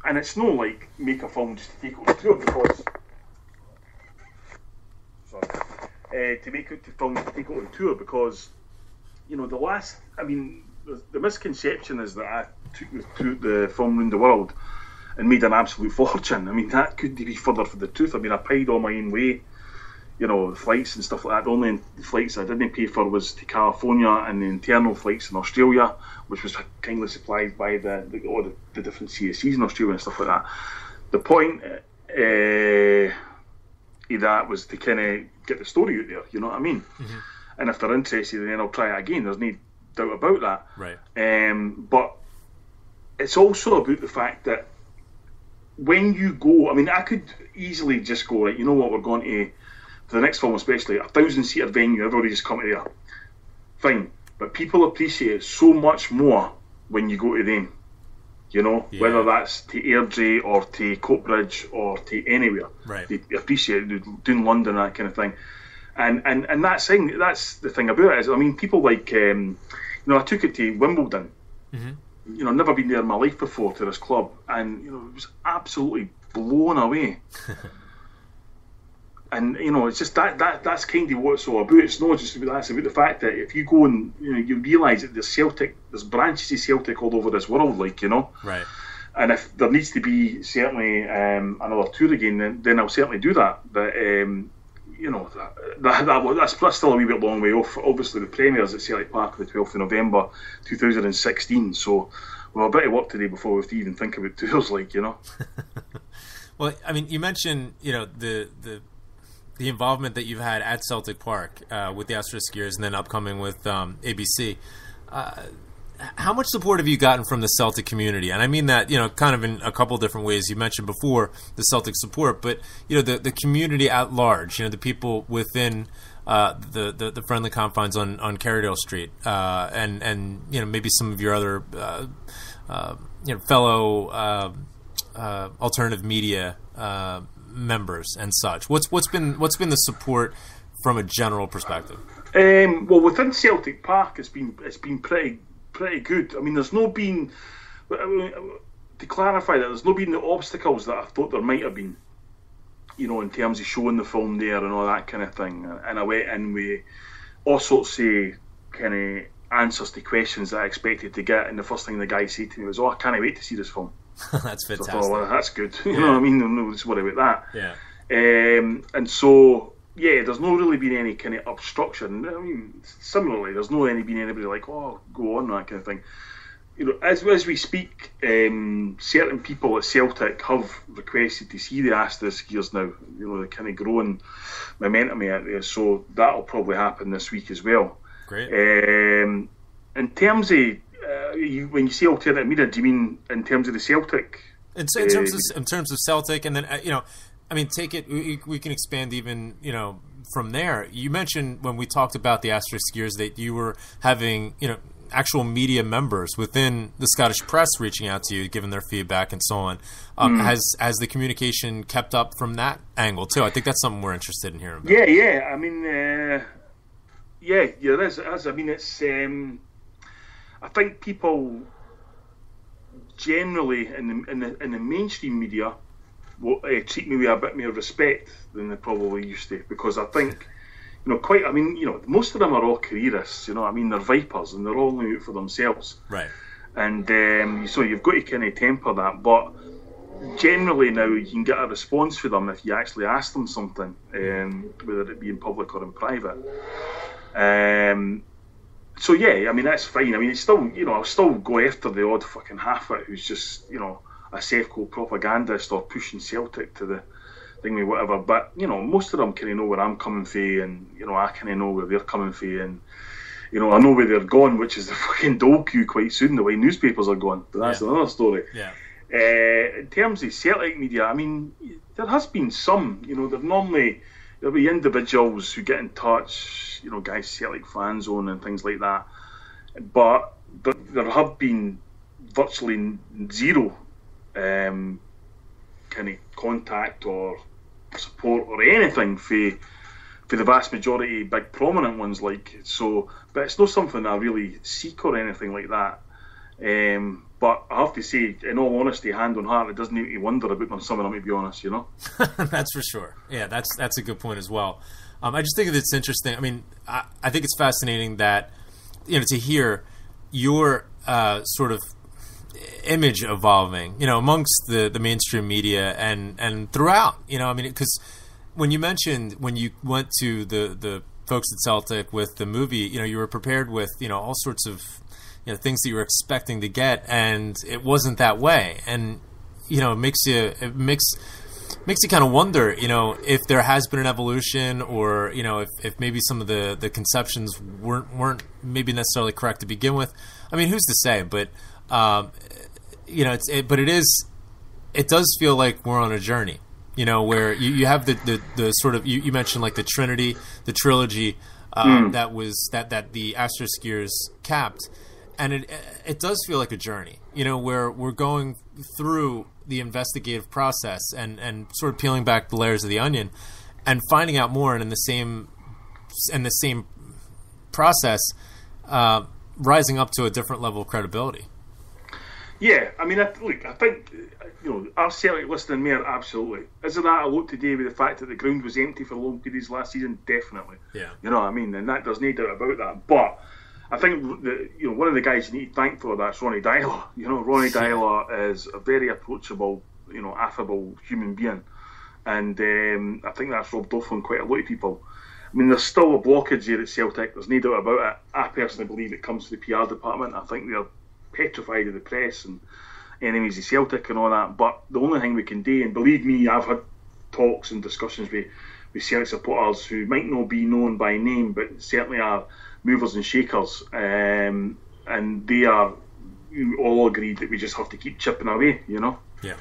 it's not like make a film just to take it on tour because. To make it to film to take it on tour because, you know, the misconception is that I took the film around the world and made an absolute fortune. I mean, that couldn't be further from the truth. I mean, I paid all my own way, you know, the flights and stuff like that. The only flights I didn't pay for was to California and the internal flights in Australia, which was kindly supplied by all the different CSCs in Australia and stuff like that. The point of that was to kind of get the story out there, you know what I mean? Mm-hmm. And if they're interested, then I'll try it again. There's no doubt about that. Right. But it's also about the fact that when you go, I mean, I could easily just go, right, you know what, we're going to for the next film especially, 1,000-seater venue, everybody just come to there. Fine. But people appreciate it so much more when you go to them. You know, whether that's to Airdrie or to Coatbridge or to anywhere. Right. They appreciate it, doing London, that kind of thing. And that's the thing about it is, I mean, people like, you know, I took it to Wimbledon. Mm-hmm. You know, never been there in my life before to this club, and you know, it was absolutely blown away. And you know, it's just that's kind of what it's all about. It's not just about that; it's about the fact that if you go and you realise that there's branches of Celtic all over this world, like, you know. Right. And if there needs to be certainly another tour again, then I'll certainly do that. But you know, that's still a wee bit long way off. Obviously, the premiere's at Celtic Park on the 12th of November 2016, so we've a bit of work to do before we have to even think about tours, like, you know. Well, I mean, you mentioned, you know, the involvement that you've had at Celtic Park with the Asterisk Gears and then upcoming with ABC. How much support have you gotten from the Celtic community? And I mean that, you know, kind of in a couple different ways. You mentioned before the Celtic support, but, you know, the community at large, you know, the people within the friendly confines on Kerrydale Street, and you know, maybe some of your other you know, fellow alternative media members and such. What's been the support from a general perspective? Well, within Celtic Park, it's been pretty good. I mean, there's no been, to clarify that, there's no been the obstacles that I thought there might have been, you know, in terms of showing the film there and all that kind of thing. And I went in with all sorts of kind of answers to questions that I expected to get, and the first thing the guy said to me was, "Oh, I can't wait to see this film." That's fantastic. So I thought, well, that's good. You know what I mean? No, just worry about that. Yeah. And so, yeah, there's not really been any kind of obstruction. I mean, similarly, there's not been anybody like, "Oh, go on," that kind of thing. You know, as we speak, certain people at Celtic have requested to see the Asterisk Gears now. You know, they're kind of growing momentum out there, so that'll probably happen this week as well. Great. In terms of when you say alternative media, do you mean in terms of the Celtic? In terms of Celtic, and then you know, I mean, take it. We can expand even, you know, from there. You mentioned when we talked about the Asterisk Gears that you were having, you know, actual media members within the Scottish press reaching out to you, giving their feedback and so on. Has the communication kept up from that angle too? I think that's something we're interested in hearing about. Yeah. I mean, it is. I mean, it's. I think people generally in the mainstream media will treat me with a bit more respect than they probably used to, because I think, you know, I mean, you know, most of them are all careerists. You know, I mean, they're vipers and they're all only out for themselves. Right. And so you've got to kind of temper that, but generally now you can get a response for them if you actually ask them something, whether it be in public or in private. So yeah, I mean, that's fine. I mean, it's still, you know, I'll still go after the odd fucking half-wit who's just, you know, a Sefco propagandist or pushing Celtic to the thing or whatever. But, you know, most of them kind of know where I'm coming from, and, you know, I kind of know where they're coming from, and, you know, I know where they're going, which is the fucking dole queue quite soon, the way newspapers are going. But that's another story. Yeah. In terms of Celtic media, I mean, there has been some, you know, there'll be individuals who get in touch, you know, guys, Celtic Fan Zone and things like that. But there have been virtually zero kind of contact or support or anything for the vast majority of big prominent ones, like, so. But it's not something I really seek or anything like that. But I have to say, in all honesty, hand on heart, it doesn't make me wonder about them, some of them, to be honest, you know. That's for sure. Yeah, that's a good point as well. I just think that it's interesting. I mean, I think it's fascinating that, you know, to hear your sort of image evolving, you know, amongst the mainstream media and throughout, you know, I mean, because when you mentioned when you went to the folks at Celtic with the movie, you know, you were prepared with, you know, all sorts of, you know, things that you were expecting to get, and it wasn't that way. And, you know, it makes you kind of wonder, you know, if there has been an evolution, or, you know, if maybe some of the conceptions weren't maybe necessarily correct to begin with. I mean, who's to say? But you know, it does feel like we're on a journey, You know, where you have the sort of you mentioned like the Trinity, the trilogy that the Asterisk Gears capped, and it does feel like a journey. You know, where we're going through the investigative process and sort of peeling back the layers of the onion and finding out more, and in the same process, rising up to a different level of credibility. Yeah, I mean, I think, you know, our Celtic listening there, absolutely. Is there that a lot today with the fact that the ground was empty for long periods last season? Definitely. Yeah. You know what I mean? And that there's no doubt about that. But I think that, you know, one of the guys you need to thank for that's Ronnie Dyler. You know, Ronnie Dyler is a very approachable, you know, affable human being, and I think that's rubbed off on quite a lot of people. I mean, there's still a blockage here at Celtic. There's no doubt about it. I personally believe it comes to the PR department. I think they're petrified of the press and enemies of Celtic and all that. But the only thing we can do, and believe me, I've had talks and discussions with Celtic supporters who might not be known by name, but certainly are movers and shakers, and they are all agreed that we just have to keep chipping away, you know? Yeah.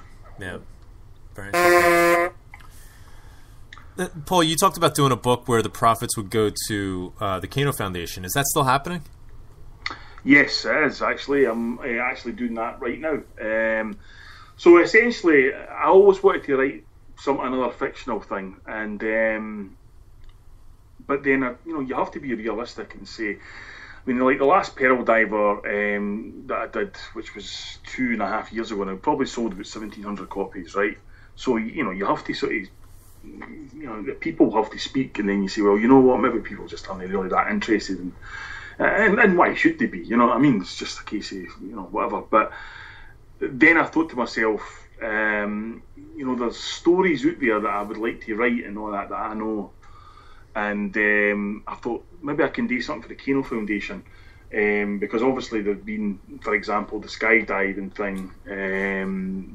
Very interesting. Paul, you talked about doing a book where the profits would go to the Kano Foundation. Is that still happening? Yes, it is, actually. I'm actually doing that right now. So essentially, I always wanted to write another fictional thing, and but then you know, you have to be realistic and say, I mean, like the last Pearl Diver that I did, which was 2.5 years ago, and I probably sold about 1,700 copies, right? So you know, you have to sort of, you know, people have to speak, and then you say, well, you know what, maybe people just aren't really that interested in. And why should they be? You know what I mean? It's just a case of, you know, whatever. But then I thought to myself, you know, there's stories out there that I would like to write and all that I know. And I thought maybe I can do something for the Kano Foundation. Because obviously there've been, for example, the skydiving thing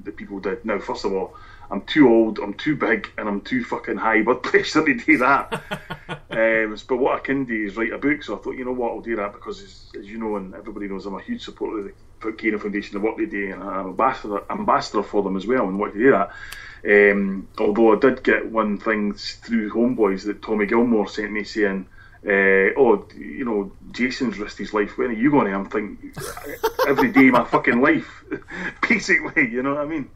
that people did. Now, first of all, I'm too old, I'm too big, and I'm too fucking high blood pressure to do that. But what I can do is write a book. So I thought, you know what, I'll do that because, as you know, and everybody knows, I'm a huge supporter of the Kano Foundation, the work they do, and I'm an ambassador for them as well, and want to do that. Although I did get one thing through Homeboys that Tommy Gilmore sent me saying, oh, you know, Jason's risked his life. When are you going to? I'm thinking, every day of my fucking life, basically, you know what I mean?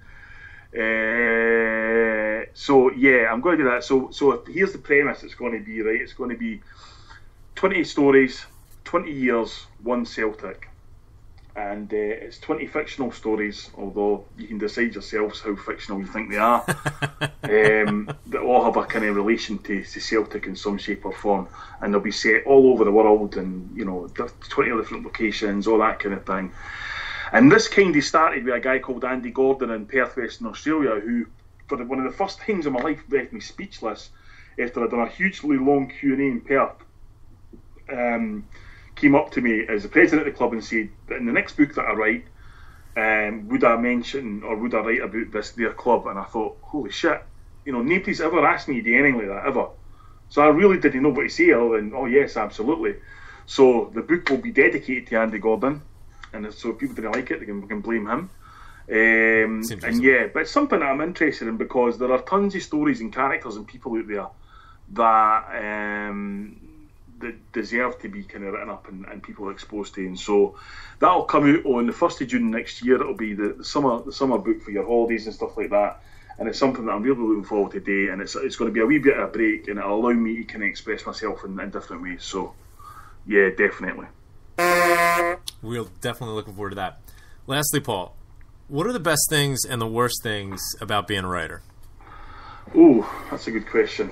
So yeah, I'm going to do that. So here's the premise. It's going to be, right, it's going to be 20 stories, 20 years, one Celtic, and it's 20 fictional stories, although you can decide yourselves how fictional you think they are. That all have a kind of relation to Celtic in some shape or form, and they'll be set all over the world, and you know, 20 different locations, all that kind of thing. And this kind of started with a guy called Andy Gordon in Perth, Western Australia, who, for one of the first times in my life, left me speechless after I'd done a hugely long Q&A in Perth. Came up to me as the president of the club and said that in the next book that I write, would I mention or would I write about their club? And I thought, holy shit, you know, nobody's ever asked me to do anything like that, ever. So I really didn't know what to say other than, oh yes, absolutely. So the book will be dedicated to Andy Gordon. And so if people didn't like it, they can blame him. And yeah, but it's something that I'm interested in because there are tons of stories and characters and people out there that that deserve to be kind of written up and people are exposed to. And so that'll come out on the 1st of June next year. It'll be the summer book for your holidays and stuff like that. And it's something that I'm really looking forward to do. And it's going to be a wee bit of a break, and it'll allow me to kind of express myself in different ways. So yeah, definitely. We're definitely looking forward to that. Lastly, Paul, what are the best things and the worst things about being a writer? Oh, that's a good question.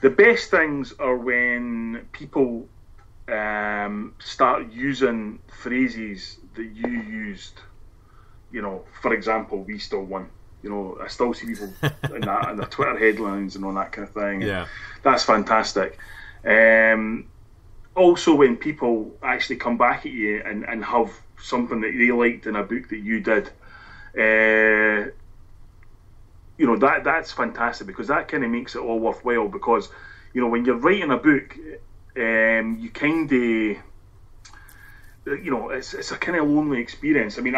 The best things are when people start using phrases that you used. You know, for example, we still won. You know, I still see people in the Twitter headlines and all that kind of thing. Yeah, that's fantastic. Also, when people actually come back at you and have something that they liked in a book that you did, you know, that's fantastic because that kind of makes it all worthwhile. Because, you know, when you're writing a book, you kind of, you know, it's a kind of lonely experience. I mean,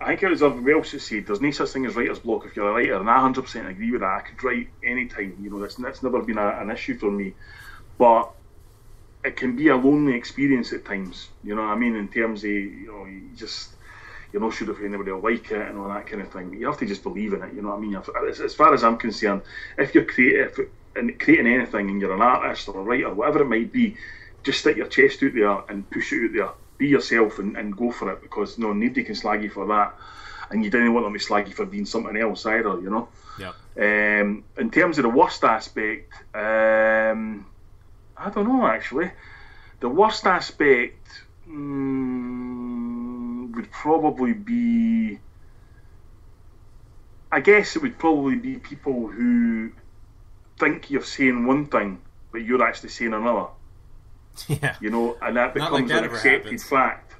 I think it was Welsh that said there's no such thing as writer's block if you're a writer, and I 100% agree with that. I could write any time, you know, that's never been an issue for me. But it can be a lonely experience at times, you know what I mean, in terms of, you know, you're not sure if anybody will like it and all that kind of thing. You have to just believe in it, you know what I mean. As far as I'm concerned, if you're creating anything and you're an artist or a writer, whatever it might be, just stick your chest out there and push it out there. Be yourself and go for it, because no, nobody can slag you for that, and you didn't want them to slag you for being something else either, you know. Yeah. In terms of the worst aspect, I don't know actually. The worst aspect would probably be, I guess it would probably be people who think you're saying one thing but you're actually saying another. Yeah, you know, and that becomes an accepted fact.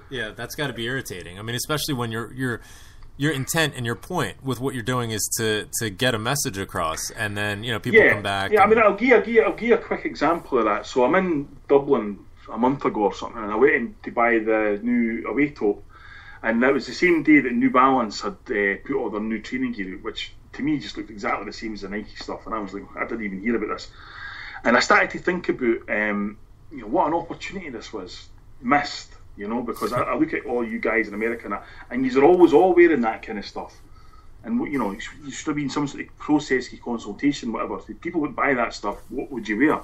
Yeah, that's got to be irritating. I mean, especially when your intent and your point with what you're doing is to get a message across, and then, you know, people come back. Yeah, I mean, I'll give you a quick example of that. So I'm in Dublin a month ago or something, and I went in to buy the new away top, and that was the same day that New Balance had put all their new training gear out, which to me just looked exactly the same as the Nike stuff, and I was like, I didn't even hear about this. And I started to think about, you know, what an opportunity this was missed, you know, because I look at all you guys in America and you're always all wearing that kind of stuff. And, you know, you should have been some sort of process, consultation, whatever. If people would buy that stuff, what would you wear?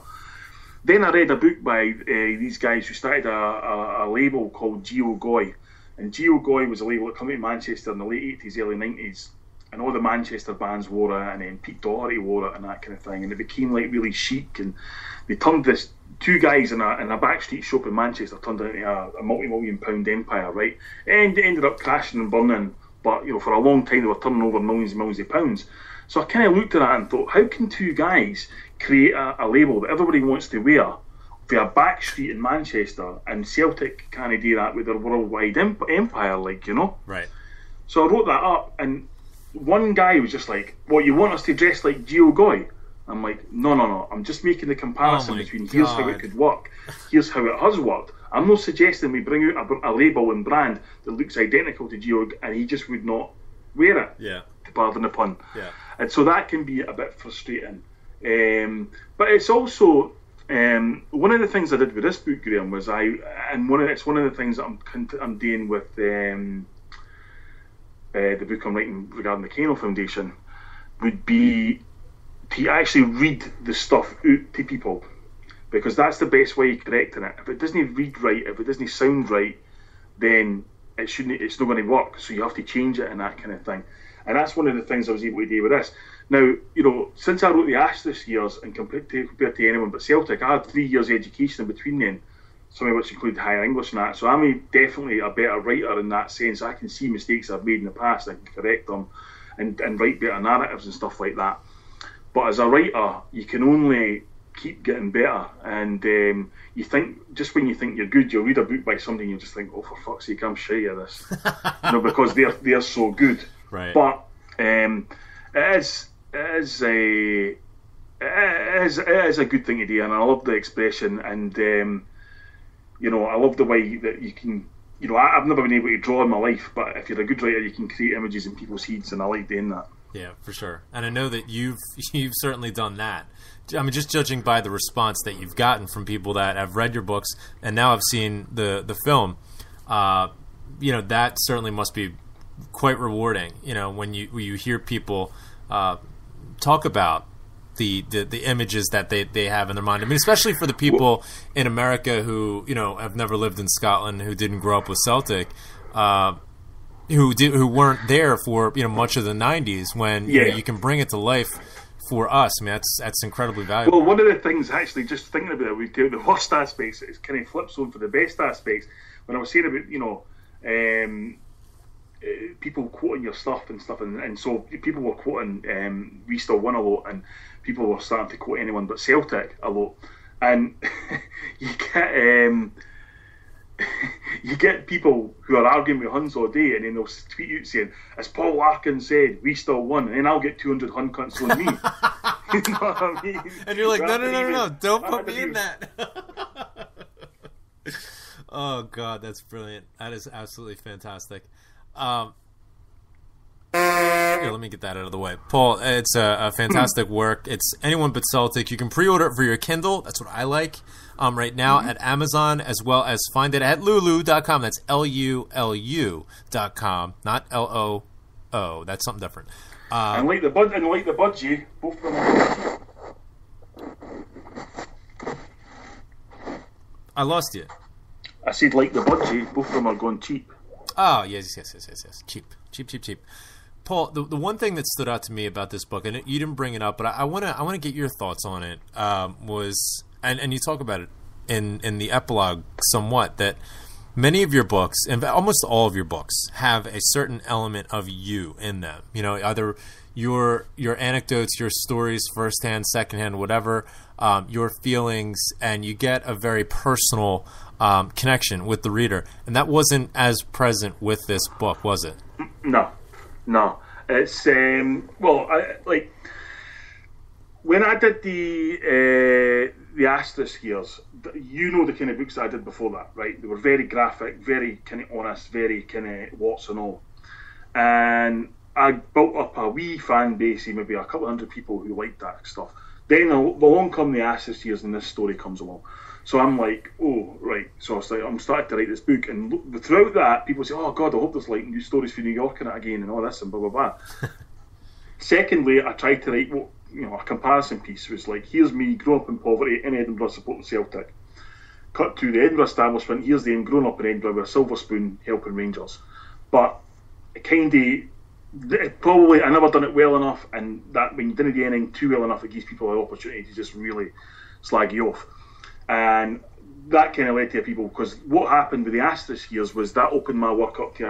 Then I read a book by these guys who started a label called Geo Goy. And Geo Goy was a label that came out of Manchester in the late 80s, early 90s. And all the Manchester bands wore it, and then Pete Doherty wore it and that kind of thing, and it became like really chic. And they turned this, two guys in a backstreet shop in Manchester turned it into a multi-million-pound empire, right? And it ended up crashing and burning, but, you know, for a long time they were turning over millions and millions of pounds. So I kind of looked at that and thought, how can two guys create a label that everybody wants to wear for a backstreet in Manchester, and Celtic can't do that with their worldwide empire, like, you know? Right. So I wrote that up, and one guy was just like, "What, you want us to dress like Geo Goy?" I'm like, no. I'm just making the comparison between here's how it could work, here's how it has worked. I'm not suggesting we bring out a label and brand that looks identical to Geo, and he just would not wear it. Yeah. To pardon the pun. Yeah. And so that can be a bit frustrating. But it's also one of the things I did with this book, Graham, was it's one of the things that I'm doing with the book I'm writing regarding the Kano Foundation, would be to actually read the stuff out to people, because that's the best way of correcting it. If it doesn't read right, if it doesn't sound right, then it's not going to work, so you have to change it and that kind of thing. And that's one of the things I was able to do with this. Now, you know, since I wrote the Asterisk years, and compared to anyone but Celtic, I had 3 years education in between then, some of which include higher English and that. So I'm definitely a better writer in that sense. I can see mistakes I've made in the past, I can correct them and write better narratives and stuff like that. But as a writer, you can only keep getting better. And you think, just when you think you're good, you'll read a book by somebody and you'll just think, oh, for fuck's sake, I'm shy of this. You know, because they're so good. Right. But it is a good thing to do, and I love the expression, and you know, I love the way that you can, you know, I've never been able to draw in my life, but if you're a good writer, you can create images in people's heads, and I like doing that. Yeah, for sure. And I know that you've certainly done that. I mean, just judging by the response that you've gotten from people that have read your books and now have seen the film, you know, that certainly must be quite rewarding. You know, when you hear people talk about the images that they have in their mind. I mean, especially for the people in America who, you know, have never lived in Scotland, who didn't grow up with Celtic, who weren't there for, you know, much of the 90s, when you know, you can bring it to life for us. I mean, that's incredibly valuable. Well, one of the things, actually, just thinking about it, we do the worst aspects, it kind of flips on for the best aspects. When I was saying about, you know, people quoting your stuff, and so people were quoting We Still Win a lot, and people were starting to quote anyone but Celtic a lot, and you get people who are arguing with Huns all day, and then they'll tweet out saying, as Paul Larkin said, we still won, and then I'll get 200 Hun cunts on me. You know what I mean? And you're like, no, don't put me in that. Oh God, that's brilliant. That is absolutely fantastic. Here, let me get that out of the way. Paul, it's a fantastic work. It's Anyone But Celtic. You can pre-order it for your Kindle. That's what I like. Right now at Amazon, as well as find it at lulu.com. That's LULU.com, not LOO. That's something different. And like the budgie, both of them are... I lost you. I said like the budgie, both of them are going cheap. Oh, yes. Cheap. Paul, the one thing that stood out to me about this book, and you didn't bring it up, but I want to get your thoughts on it, was, and you talk about it in the epilogue somewhat, that many of your books, and almost all of your books, have a certain element of you in them. You know, either your anecdotes, your stories, firsthand, secondhand, whatever, your feelings, and you get a very personal connection with the reader. And that wasn't as present with this book, was it? No. It's well, like when I did the Asterisk years, you know the kind of books that I did before that, right? They were very graphic, very kind of honest, very kind of what's and all. And I built up a wee fan base, maybe a couple hundred people who liked that stuff. Then along come the Asterisk years, and this story comes along. So I'm like, oh, right. So I was like, I'm starting to write this book. And throughout that, people say, oh, God, I hope there's like new stories for New York in it again and all this and blah, blah, blah. Secondly, I tried to write a comparison piece. It was like, here's me, grown up in poverty in Edinburgh supporting Celtic. Cut to the Edinburgh establishment. Here's them grown up in Edinburgh with a silver spoon helping Rangers. But it kind of, probably I never done it well enough. And that when you didn't do anything too well enough, it gives people an opportunity to just really slag you off. And that kind of led to people, because what happened with the Asterisk years was that opened my work up to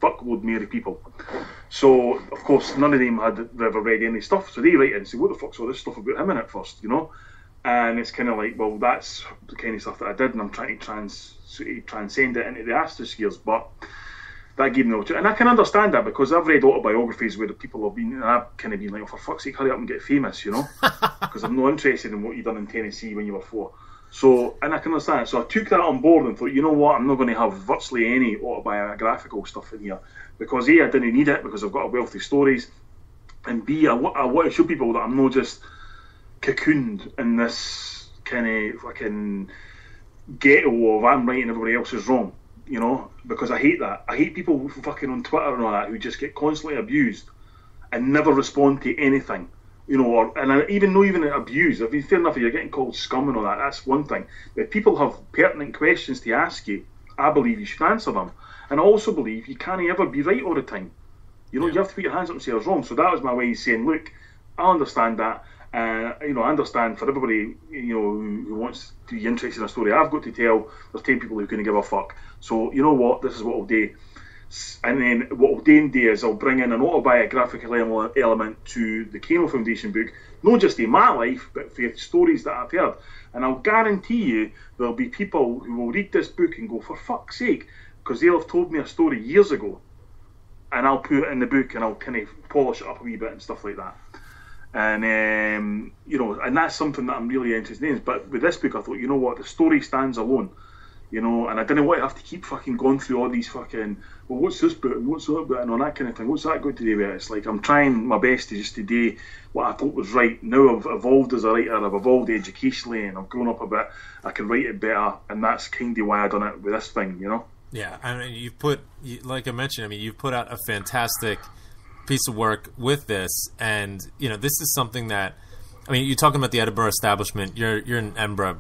fuckload more people. So, of course, none of them had ever read any stuff, so they write in and say, what the fuck's all this stuff about him in it first, you know? And it's kind of like, well, that's the kind of stuff that I did, and I'm trying to transcend it into the Asterisk years, but that gave me no chance. And I can understand that, because I've read autobiographies where the people have been, and I've kind of been like, oh, for fuck's sake, hurry up and get famous, you know? Because I'm not interested in what you've done in Tennessee when you were 4. So, and I can understand it. So I took that on board and thought, you know what, I'm not going to have virtually any autobiographical stuff in here. Because A, I didn't need it, because I've got a wealth of stories. And B, I want to show people that I'm not just cocooned in this kind of fucking ghetto of I'm right and everybody else is wrong. You know, because I hate that. I hate people fucking on Twitter and all that who just get constantly abused and never respond to anything. You know, even abused. I mean, fair enough, if you're getting called scum and all that, that's one thing. But if people have pertinent questions to ask you, I believe you should answer them. And I also believe you can't ever be right all the time. You know, you have to put your hands up and say I was wrong. So that was my way of saying, look, I understand that. I understand for everybody, who wants to be interested in a story I've got to tell, there's 10 people who couldn't give a fuck. So, you know what, this is what I'll do. And then what I'll then do is I'll bring in an autobiographical element to the Kano Foundation book, not just in my life, but for stories that I've heard. And I'll guarantee you there'll be people who will read this book and go, for fuck's sake, because they'll have told me a story years ago, and I'll put it in the book and I'll kind of polish it up a wee bit and stuff like that. And and that's something that I'm really interested in. But with this book, I thought, you know what, the story stands alone, and I didn't want to have to keep fucking going through all these fucking, well, what's this bit and what's that bit and all that kind of thing. What's that got to do with it? It's like I'm trying my best to just do what I thought was right. Now I've evolved as a writer, I've evolved educationally, and I've grown up a bit. I can write it better, and that's kind of why I done it with this thing, Yeah, I mean, like I mentioned, you've put out a fantastic piece of work with this, and this is something that, you're talking about the Edinburgh establishment. You're an Edinburgh,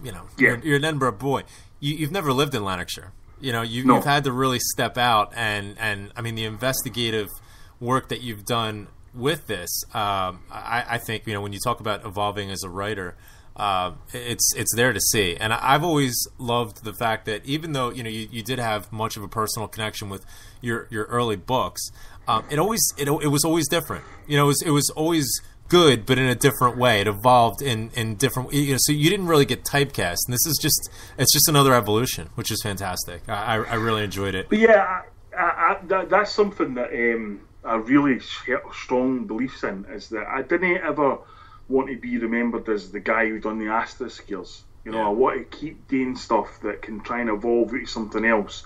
you're an Edinburgh boy. You've never lived in Lanarkshire. You've had to really step out, and the investigative work that you've done with this. I think when you talk about evolving as a writer, it's there to see. And I've always loved the fact that even though you did have much of a personal connection with your early books, it was always different. It was always good, but in a different way. It evolved in different. So you didn't really get typecast. And this is it's just another evolution, which is fantastic. I really enjoyed it. But yeah, that's something that I really strong beliefs in, is that I didn't ever want to be remembered as the guy who done the Asterisk years. I want to keep doing stuff that can try and evolve into something else.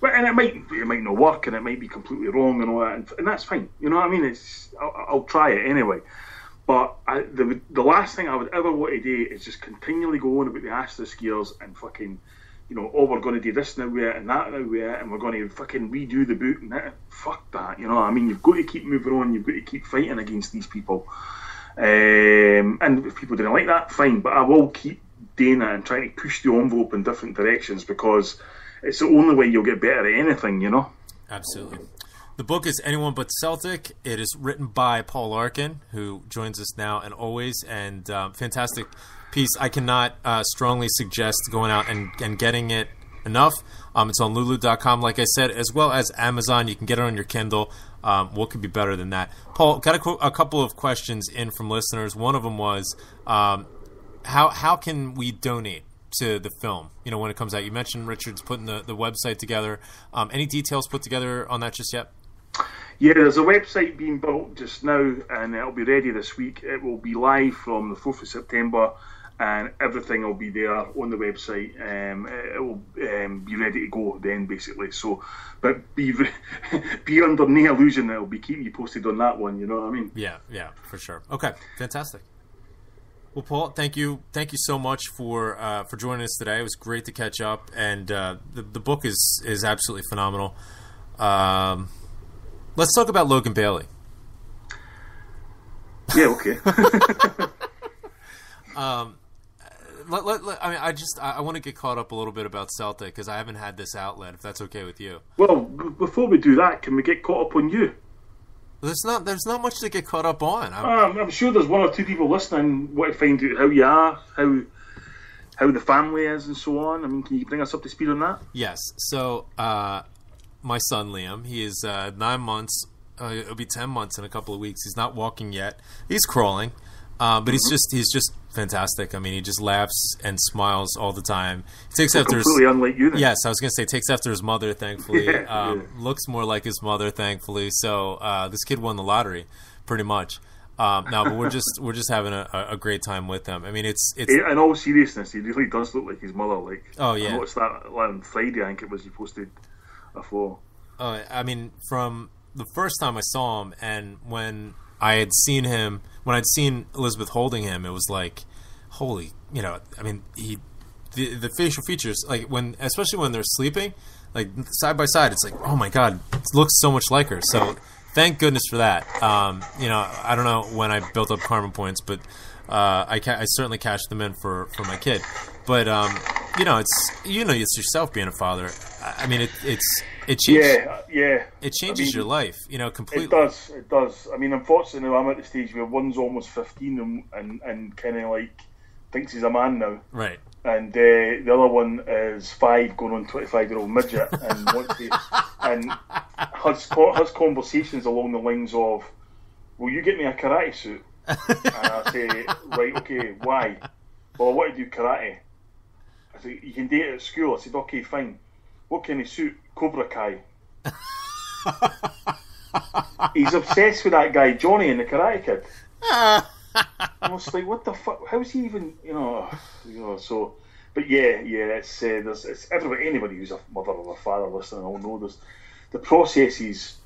But and it might not work, and it might be completely wrong, and all that, and that's fine. You know what I mean? I'll try it anyway. But the last thing I would ever want to do is just continually go on about the asterisk gears and fucking, you know, oh, we're going to do this now with it and that now with it, and we're going to fucking redo the book and that. Fuck that, you know what I mean? You've got to keep moving on. You've got to keep fighting against these people. And if people didn't like that, fine. But I will keep doing it and trying to push the envelope in different directions, because it's the only way you'll get better at anything, you know? Absolutely. The book is Anyone But Celtic. It is written by Paul Larkin, who joins us now and always, and fantastic piece. I cannot strongly suggest going out and getting it enough. It's on lulu.com, like I said, as well as Amazon. You can get it on your Kindle. What could be better than that? Paul, got a couple of questions in from listeners. One of them was, how can we donate to the film, you know, when it comes out? You mentioned Richard's putting the website together. Any details put together on that just yet? Yeah, there's a website being built just now, and it'll be ready this week. It will be live from the 4th of September, and everything will be there on the website. It will be ready to go then, basically. So, but be under no illusion that I'll be keeping you posted on that one. You know what I mean? Yeah, for sure. Okay, fantastic. Well, Paul, thank you so much for joining us today. It was great to catch up, and the book is absolutely phenomenal. Let's talk about Logan Bailey. Yeah, okay. I want to get caught up a little bit about Celtic, because I haven't had this outlet, if that's okay with you. Well, before we do that, can we get caught up on you? There's not much to get caught up on. I'm sure there's one or two people listening want to find out how you are, how the family is, and so on. I mean, can you bring us up to speed on that? Yes. So, my son Liam, he is 9 months. It'll be 10 months in a couple of weeks. He's not walking yet. He's crawling, but he's just fantastic. I mean, he just laughs and smiles all the time. He takes after completely unlike you then. Yes, I was going to say takes after his mother, thankfully. Yeah. Looks more like his mother, thankfully. So this kid won the lottery, pretty much. No, but we're just having a great time with him. I mean, it's in all seriousness, he really does look like his mother. Like, oh yeah, I noticed that on Friday. I think it was, you posted a photo. I mean, from the first time I saw him, and when I'd seen Elizabeth holding him, it was like, holy, you know, I mean, the facial features, like especially when they're sleeping, like side by side, it's like, oh my god, it looks so much like her. So thank goodness for that. You know, I don't know when I built up karma points, but I certainly cashed them in for my kid. But you know, it's yourself being a father. I mean, it changes. Yeah. It changes your life, you know, completely. It does. I mean, unfortunately, I'm at the stage where one's almost 15 and kind of like thinks he's a man now. Right. And the other one is 5, going on 25-year-old midget, and wants to, and has conversations along the lines of, "Will you get me a karate suit?" And I say, "Right, okay, why?" "Well, I want to do karate." I said, "You can do it at school." I said, "Okay, fine. What kind of suit?" "Cobra Kai." He's obsessed with that guy Johnny in the Karate Kid. I was like, what the fuck? How's he even, you know? So, but yeah, it's everybody, anybody who's a mother or a father listening, will know this. The process is,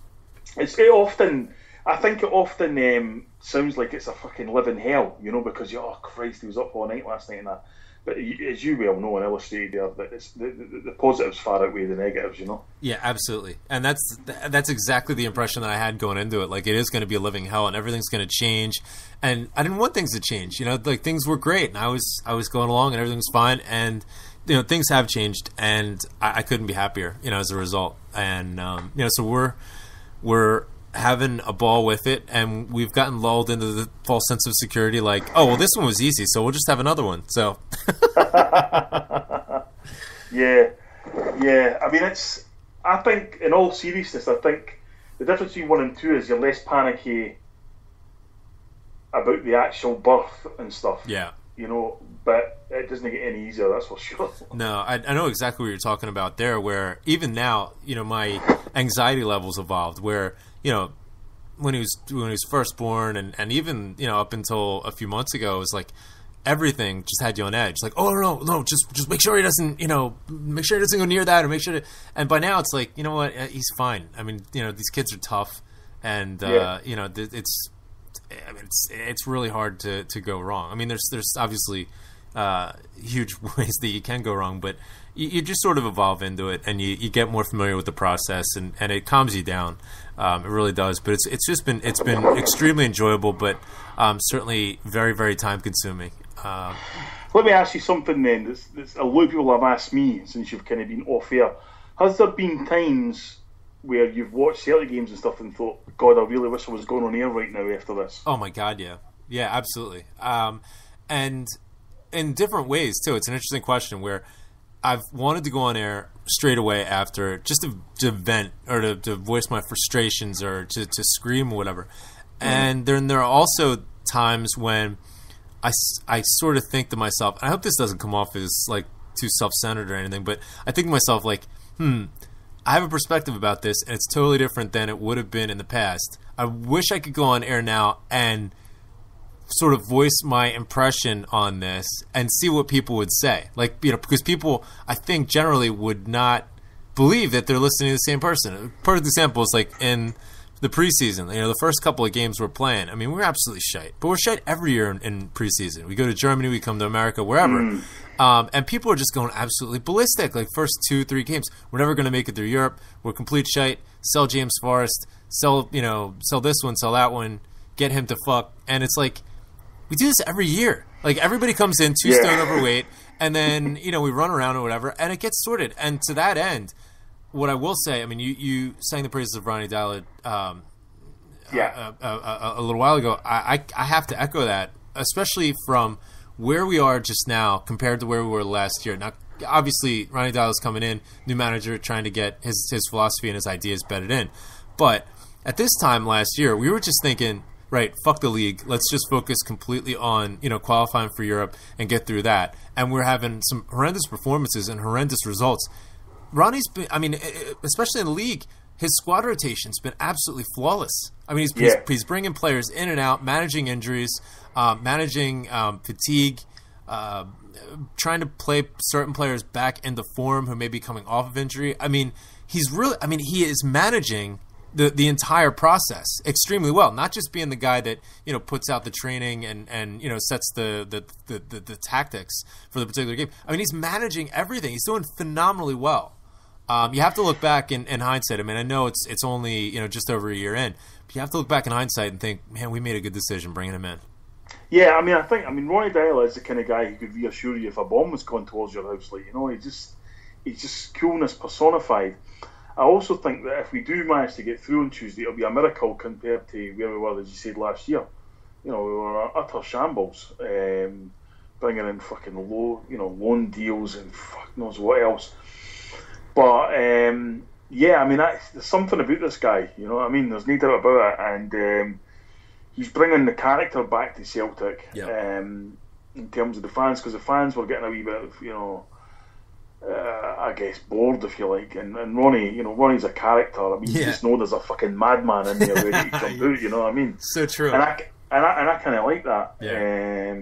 I think it often sounds like it's a fucking living hell, you know, because oh Christ, he was up all night last night and that. But as you well know and illustrated there, that it's the positives far outweigh the negatives, you know. Yeah, absolutely, and that's exactly the impression that I had going into it. Like, it is going to be a living hell, and everything's going to change. And I didn't want things to change, you know. Like, things were great, and I was going along, and everything was fine. And you know, things have changed, and I couldn't be happier, you know, as a result. And you know, so we're having a ball with it, and we've gotten lulled into the false sense of security, like, oh well, this one was easy, so we'll just have another one. So yeah, I mean, I think in all seriousness, I think the difference between 1 and 2 is you're less panicky about the actual birth and stuff, you know, but it doesn't get any easier, that's for sure. No, I know exactly what you're talking about there, where even now, you know, my anxiety levels evolved, where, you know, when he was first born, and even, you know, up until a few months ago, it was like, everything just had you on edge. Like, oh no, just make sure he doesn't, make sure he doesn't go near that, or make sure to. And by now it's like, you know what, he's fine. I mean, these kids are tough, and it's really hard to go wrong. I mean, there's obviously huge ways that you can go wrong, but you just sort of evolve into it, and you get more familiar with the process, and it calms you down. It really does. But it's been extremely enjoyable, but certainly very, very time consuming. Let me ask you something then. That's a lot of people have asked me since you've kind of been off air. Has there been times where you've watched Celtic games and stuff and thought, God, I really wish I was going on air right now after this? Oh my God, yeah, absolutely. And in different ways too. It's an interesting question where I've wanted to go on air straight away after, just to vent or to voice my frustrations or to scream or whatever. And then there are also times when I sort of think to myself, I hope this doesn't come off as like too self-centered or anything, but I think to myself like, I have a perspective about this and it's totally different than it would have been in the past. I wish I could go on air now and sort of voice my impression on this and see what people would say. Like, because people, I think, generally would not believe that they're listening to the same person. A perfect example is like in the preseason, the first couple of games we're playing. I mean, we're absolutely shite, but we're shite every year in preseason. We go to Germany, we come to America, wherever. And people are just going absolutely ballistic. Like first 2-3 games, we're never going to make it through Europe. We're complete shite. Sell James Forrest. Sell this one, sell that one. Get him to fuck. And it's like, we do this every year. Like everybody comes in 2 stone overweight, and then we run around or whatever, and it gets sorted. And to that end, what I will say, I mean, you sang the praises of Ronnie Dowd a little while ago. I have to echo that, especially from where we are just now compared to where we were last year. Now, obviously, Ronnie Dowd is coming in, new manager, trying to get his philosophy and his ideas bedded in. But at this time last year, we were just thinking, right, fuck the league. Let's just focus completely on, qualifying for Europe and get through that. And we're having some horrendous performances and horrendous results. Ronnie's been, I mean, especially in the league, his squad rotation's been absolutely flawless. I mean, he's bringing players in and out, managing injuries, managing fatigue, trying to play certain players back into form who may be coming off of injury. I mean, he is managing the entire process extremely well. Not just being the guy that puts out the training and sets the tactics for the particular game. I mean, he's managing everything. He's doing phenomenally well. You have to look back in hindsight. I mean, I know it's only just over a year in, but you have to look back in hindsight and think, man, we made a good decision bringing him in. Yeah, I mean, Ronnie Dowd is the kind of guy who could reassure you if a bomb was going towards your house. Like, he's just coolness personified. I also think that if we do manage to get through on Tuesday, it'll be a miracle compared to where we were, as you said, last year. We were an utter shambles, bringing in fucking loan deals and fuck knows what else. But yeah, I mean, there's something about this guy. There's no doubt about it, and he's bringing the character back to Celtic. Yeah. In terms of the fans, because the fans were getting a wee bit of I guess bored, if you like, and Ronnie, Ronnie's a character. I mean, you just know there's a fucking madman in there ready to jump out. You know what I mean? So true. And I kind of like that. Yeah.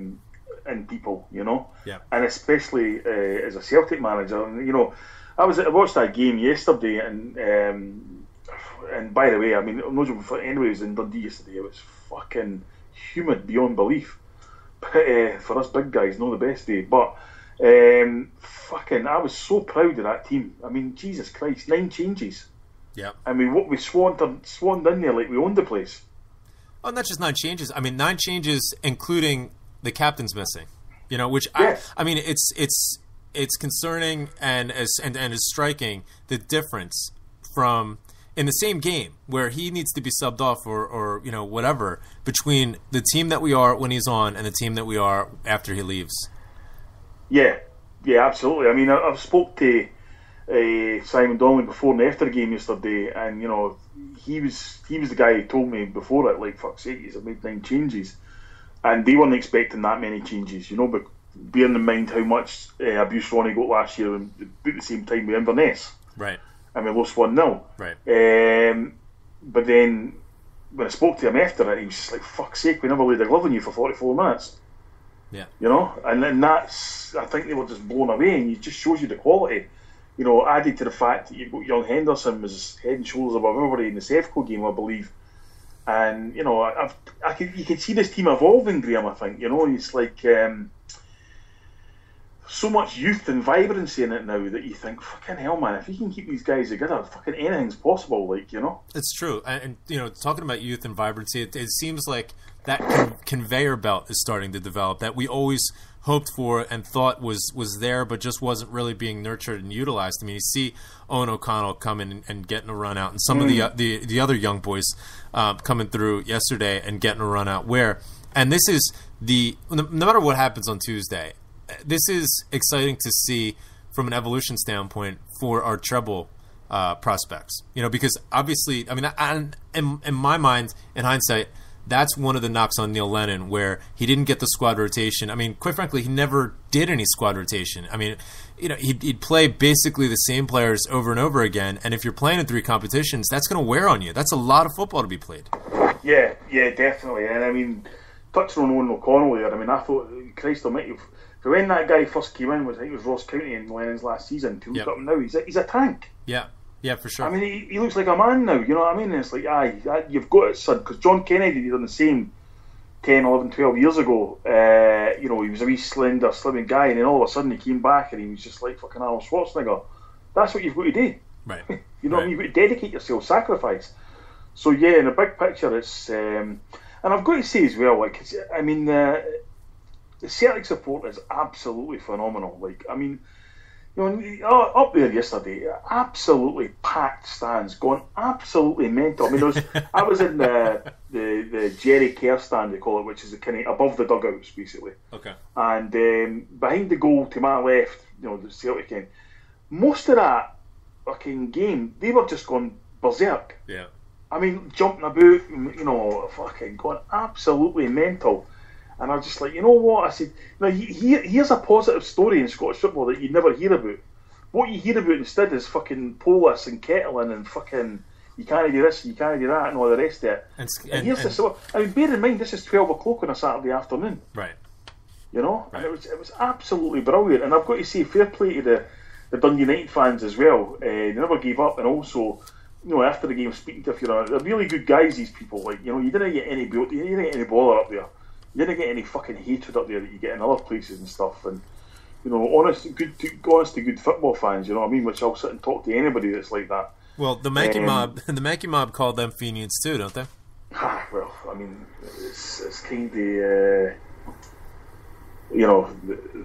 In people, Yeah. and especially as a Celtic manager. And, I watched that game yesterday, and by the way, I mean, I'm not sure for anybody who's in Dundee yesterday, it was fucking humid beyond belief. But for us big guys, not the best day, but. I was so proud of that team. I mean, Jesus Christ, 9 changes. Yeah. I mean, what we swarmed in there like we owned the place. Oh, not just 9 changes. I mean, 9 changes, including the captain's missing. Which yes. I mean, it's concerning and is striking the difference from in the same game where he needs to be subbed off or whatever between the team that we are when he's on and the team that we are after he leaves. Yeah, absolutely. I mean, I've spoke to Simon Donnelly before and after the game yesterday, and he was the guy who told me before it, like, fuck's sake, he's made 9 changes, and they weren't expecting that many changes, but bearing in mind how much abuse Ronnie got last year and at the same time with Inverness. Right. And we lost 1-0. Right. But then when I spoke to him after it, he was just like, fuck's sake, we never laid a glove on you for 44 minutes. Yeah. You know, and then that's, I think they were just blown away, and it just shows you the quality. You know, added to the fact that you've got young Henderson was head and shoulders above everybody in the Sefco game, I believe. And, you know, you can see this team evolving, Graham, I think. You know, it's like so much youth and vibrancy in it now that you think, fucking hell, man, if you can keep these guys together, fucking anything's possible, like, you know? It's true. And you know, talking about youth and vibrancy, it seems like that conveyor belt is starting to develop that we always hoped for and thought was there, but just wasn't really being nurtured and utilized. I mean, you see Owen O'Connell coming and getting a run out, and some of the other young boys coming through yesterday and getting a run out. And this is no matter what happens on Tuesday, this is exciting to see from an evolution standpoint for our treble prospects. You know, because obviously, I mean, in my mind, in hindsight, that's one of the knocks on Neil Lennon, where he didn't get the squad rotation. I mean, quite frankly, he never did any squad rotation. I mean, you know, he'd play basically the same players over and over again, and if you're playing in 3 competitions, that's going to wear on you. That's a lot of football to be played. Yeah, definitely. And I mean, touching on Owen O'Connell there, I mean, I thought, Christ almighty, when that guy first came in, I think it was Ross County in Lennon's last season, to look at him now, he's a tank. Yeah, for sure. I mean, he looks like a man now, you know what I mean? And it's like, you've got it, son, because John Kennedy did on the same 10, 11, 12 years ago. You know, he was a wee slender, slimming guy, and then all of a sudden he came back and he was just like fucking Arnold Schwarzenegger. That's what you've got to do. Right. You know what I mean? You've got to dedicate yourself, sacrifice. So yeah, in the big picture, it's... and I've got to say as well, like, I mean, the Celtic support is absolutely phenomenal. Like, I mean... You know, up there yesterday, absolutely packed stands, gone absolutely mental. I mean, I was in the Jerry Kerr stand, they call it, which is the kind of above the dugouts, basically. Okay. And behind the goal to my left, you know, the Celtic end, most of that fucking game, they were just gone berserk. Yeah. I mean, jumping about, you know, fucking gone absolutely mental. And I was just like, you know what? I said, now here's a positive story in Scottish football that you never hear about. What you hear about instead is fucking Polis and Kettling and fucking you can't do this, you can't do that, and all the rest of it. And here's this. I mean, bear in mind, this is 12 o'clock on a Saturday afternoon. Right. You know, right. And it was absolutely brilliant. And I've got to say, fair play to the Dundee United fans as well. They never gave up, and also, you know, after the game, speaking to a few, they're really good guys. These people, like, you know, you didn't get any bother up there. You didn't get any fucking hatred up there that you get in other places and stuff. And, you know, honest to good football fans, you know what I mean? Which I'll sit and talk to anybody that's like that. Well, the Mankey mob called them Fenians too, don't they? Well, I mean, it's kind of, you know,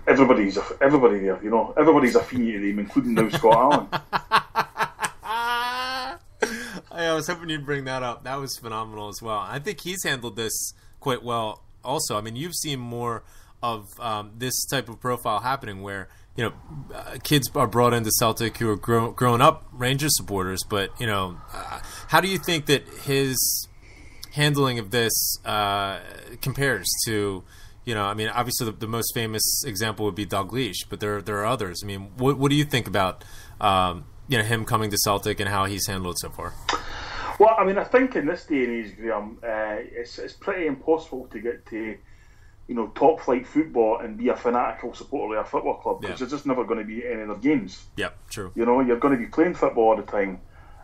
everybody there, you know, everybody's a Fenian to them, including now Scott Allen. I was hoping you'd bring that up. That was phenomenal as well. I think he's handled this quite well. Also, I mean, you've seen more of this type of profile happening where, you know, kids are brought into Celtic who are grown up Rangers supporters. But, you know, how do you think that his handling of this compares to, you know, I mean, obviously the most famous example would be Dalglish, but there are others. I mean, what do you think about, you know, him coming to Celtic and how he's handled it so far? Well, I mean, I think in this day and age, Graham, it's pretty impossible to get to, you know, top flight football and be a fanatical supporter of a football club because you're just never going to be in any of their games. Yeah, true. You know, you're going to be playing football all the time,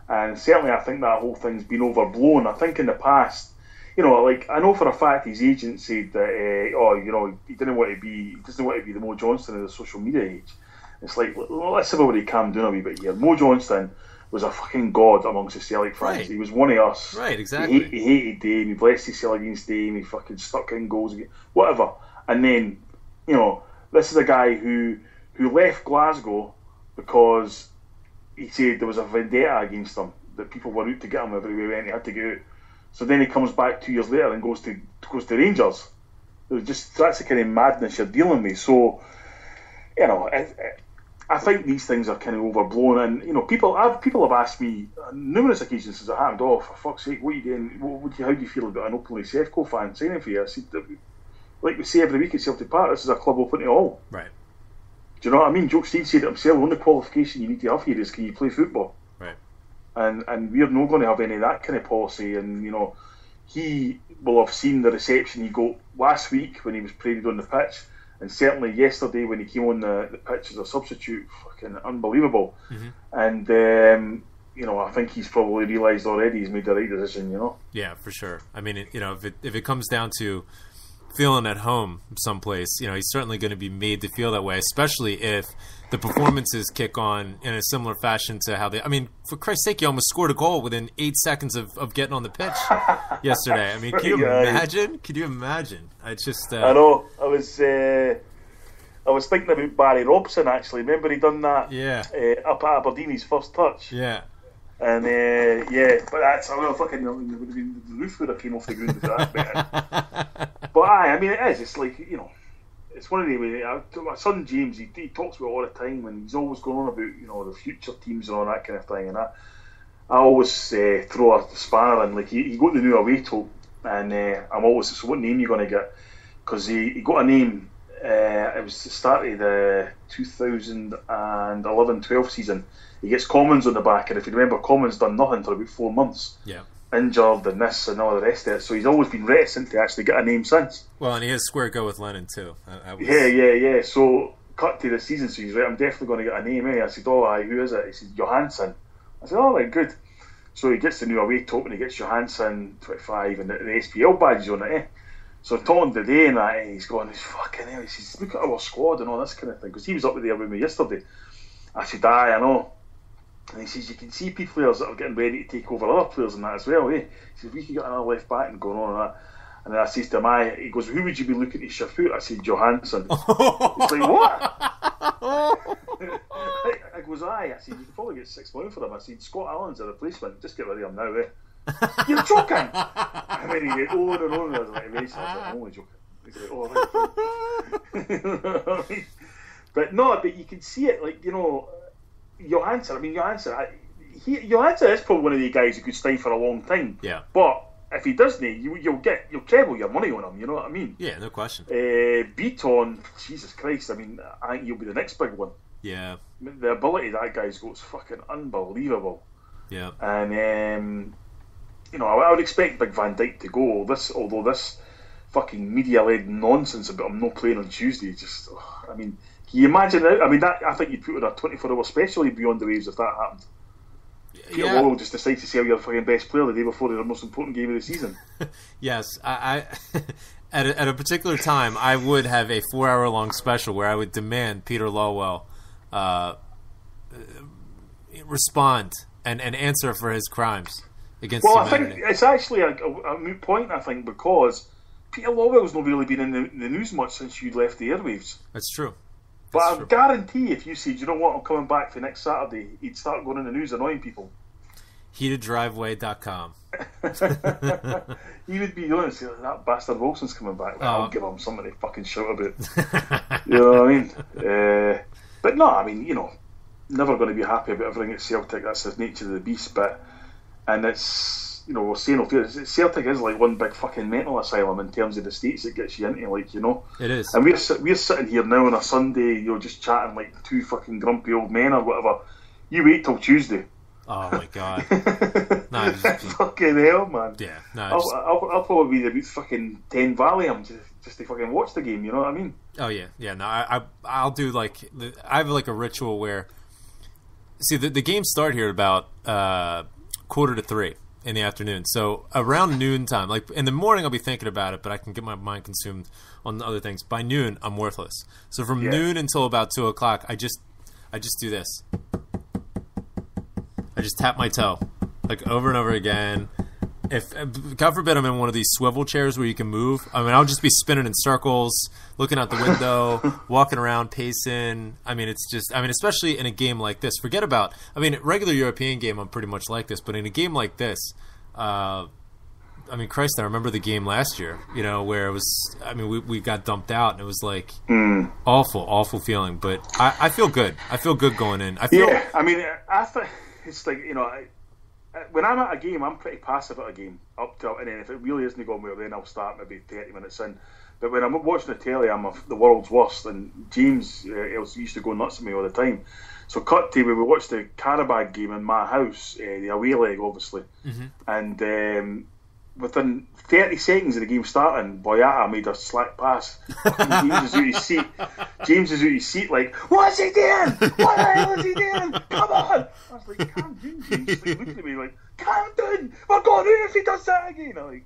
and certainly I think that whole thing's been overblown. I think in the past, you know, like I know for a fact his agent said that, you know, he doesn't want to be the Mo Johnston of the social media age. It's like, well, let's everybody calm down a wee bit here. Mo Johnston was a fucking god amongst the Celtic fans. Right. He was one of us. Right, exactly. He hated Dame. He blessed his Celtic against Dame. He fucking stuck in goals, whatever. And then, you know, this is a guy who left Glasgow because he said there was a vendetta against him, that people were out to get him everywhere he went. He had to get out. So then he comes back 2 years later and goes to Rangers. It was just, that's the kind of madness you're dealing with. So, you know, I think these things are kind of overblown, and you know, people have asked me on numerous occasions since it happened. Oh, for fuck's sake, what are you doing? How do you feel about an openly Sefco fan signing for you? I said, like we say every week at Celtic Park, this is a club open to all. Right. Do you know what I mean? Joe Steve said it himself. The only qualification you need to have here is can you play football? Right. And we're not going to have any of that kind of policy. And you know, he will have seen the reception he got last week when he was paraded on the pitch, and certainly yesterday when he came on the pitch as a substitute. Fucking unbelievable. And I think he's probably realised already he's made the right decision. Yeah, for sure. I mean, if it comes down to feeling at home someplace, he's certainly going to be made to feel that way, especially if the performances kick on in a similar fashion to how they... I mean, for Christ's sake, you almost scored a goal within 8 seconds of getting on the pitch yesterday. I mean, can you imagine? Can you imagine? I know. I was thinking about Barry Robson, actually. Remember he done that up at Aberdeen, his first touch? Yeah. And, but that's... fucking... The roof would have came off the ground with that. But, I mean, it is. It's like, it's one of the... My son James, he talks about it all the time, and he's always going on about, the future teams and all that kind of thing. And I always throw a spanner in. Like, he got the new away top, and I'm always... So what name are you going to get? Because he got a name... it was the start of the 2011-12 season. He gets Commons on the back, and if you remember, Commons done nothing for about 4 months. Yeah. Injured and this and all the rest of it. So he's always been reticent to actually get a name since. Well, and he has square go with Lennon too. Yeah. So cut to the season, so he's right, I'm definitely going to get a name, I said, who is it? He said, Johansson. I said, right, good. So he gets the new away top, and he gets Johansson 25 and the SPL badges on it, So I'm talking today and that, he's going, fucking hell. He says, look at our squad and all this kind of thing. Because he was up there with me yesterday. I said, I know. And he says, you can see people that are getting ready to take over other players and that as well, He says, we could get another left back and going on and that. And then I says to him, he goes, who would you be looking to shift out? I said, Johansson. He's like, what? I goes, I said, you can probably get £6 million for him. I said, Scott Allen's a replacement. Just get rid of him now, You're joking! And then he went on and on. I was like, I'm only joking. He's like, right. But you can see it, like, Johansson Johansson is probably one of the guys who could stay for a long time. Yeah. But if he doesn't, you'll treble your money on him, you know what I mean? Yeah, no question. Beaton, Jesus Christ, I think he'll be the next big one. Yeah. The ability that guy's got is fucking unbelievable. Yeah. And, I would expect Big Van Dijk to go, although this fucking media-led nonsense about him not playing on Tuesday, can you imagine that? I think you'd put on a 24-hour special, he'd be on the waves if that happened. Peter Lawwell just decides to sell your fucking best player the day before the most important game of the season. Yes, I at a particular time, I would have a 4-hour-long special where I would demand Peter Lawwell respond and answer for his crimes against humanity. I think it's actually a moot point, because Peter Lawwell's not really been in the news much since you left the airwaves. That's true. But I guarantee if you said, you know what, I'm coming back for next Saturday, he'd start going in the news annoying people. HeatedDriveway.com. He would be honest, that bastard Wilson's coming back. I'll give him something to fucking shout about. You know what I mean? But no, never going to be happy about everything at Celtic. That's the nature of the beast. And it's, we're saying Celtic is like one big fucking mental asylum in terms of the states it gets you into, It is. And we're sitting here now on a Sunday, just chatting like two fucking grumpy old men or whatever. You wait till Tuesday. Oh my god. Fucking hell, man. Yeah. I'll probably be about fucking 10 Valium just to fucking watch the game, you know what I mean? Oh yeah. No, I'll do I have a ritual where, see, the games start here at about 2:45 in the afternoon. So around noon time, like in the morning I'll be thinking about it, but I can get my mind consumed on other things. By noon, I'm worthless. So from noon until about 2 o'clock, I just do this. I just tap my toe, like over and over again. If God forbid I'm in one of these swivel chairs where you can move, I'll just be spinning in circles, looking out the window, walking around, pacing. It's just, especially in a game like this. Forget about, regular European game, I'm pretty much like this, but in a game like this, Christ, I remember the game last year, where it was, we got dumped out, and it was like awful feeling. But I feel good. I feel good going in. I think it's like, when I'm at a game, I'm pretty passive at a game up till, and then if it really isn't going well, then I'll start maybe 30 minutes in. But when I'm watching the telly, I'm the world's worst, and James used to go nuts at me all the time. So cut to when we watched the Karabag game in my house, the away leg, obviously, and within 30 seconds of the game starting, Boyata made a slack pass. James is out his seat. James is out his seat like, what's he doing? What the hell is he doing? Come on! I was like, calm down, James. He's like, looking at me like, calm down! We're going in if he does that again. I'm like,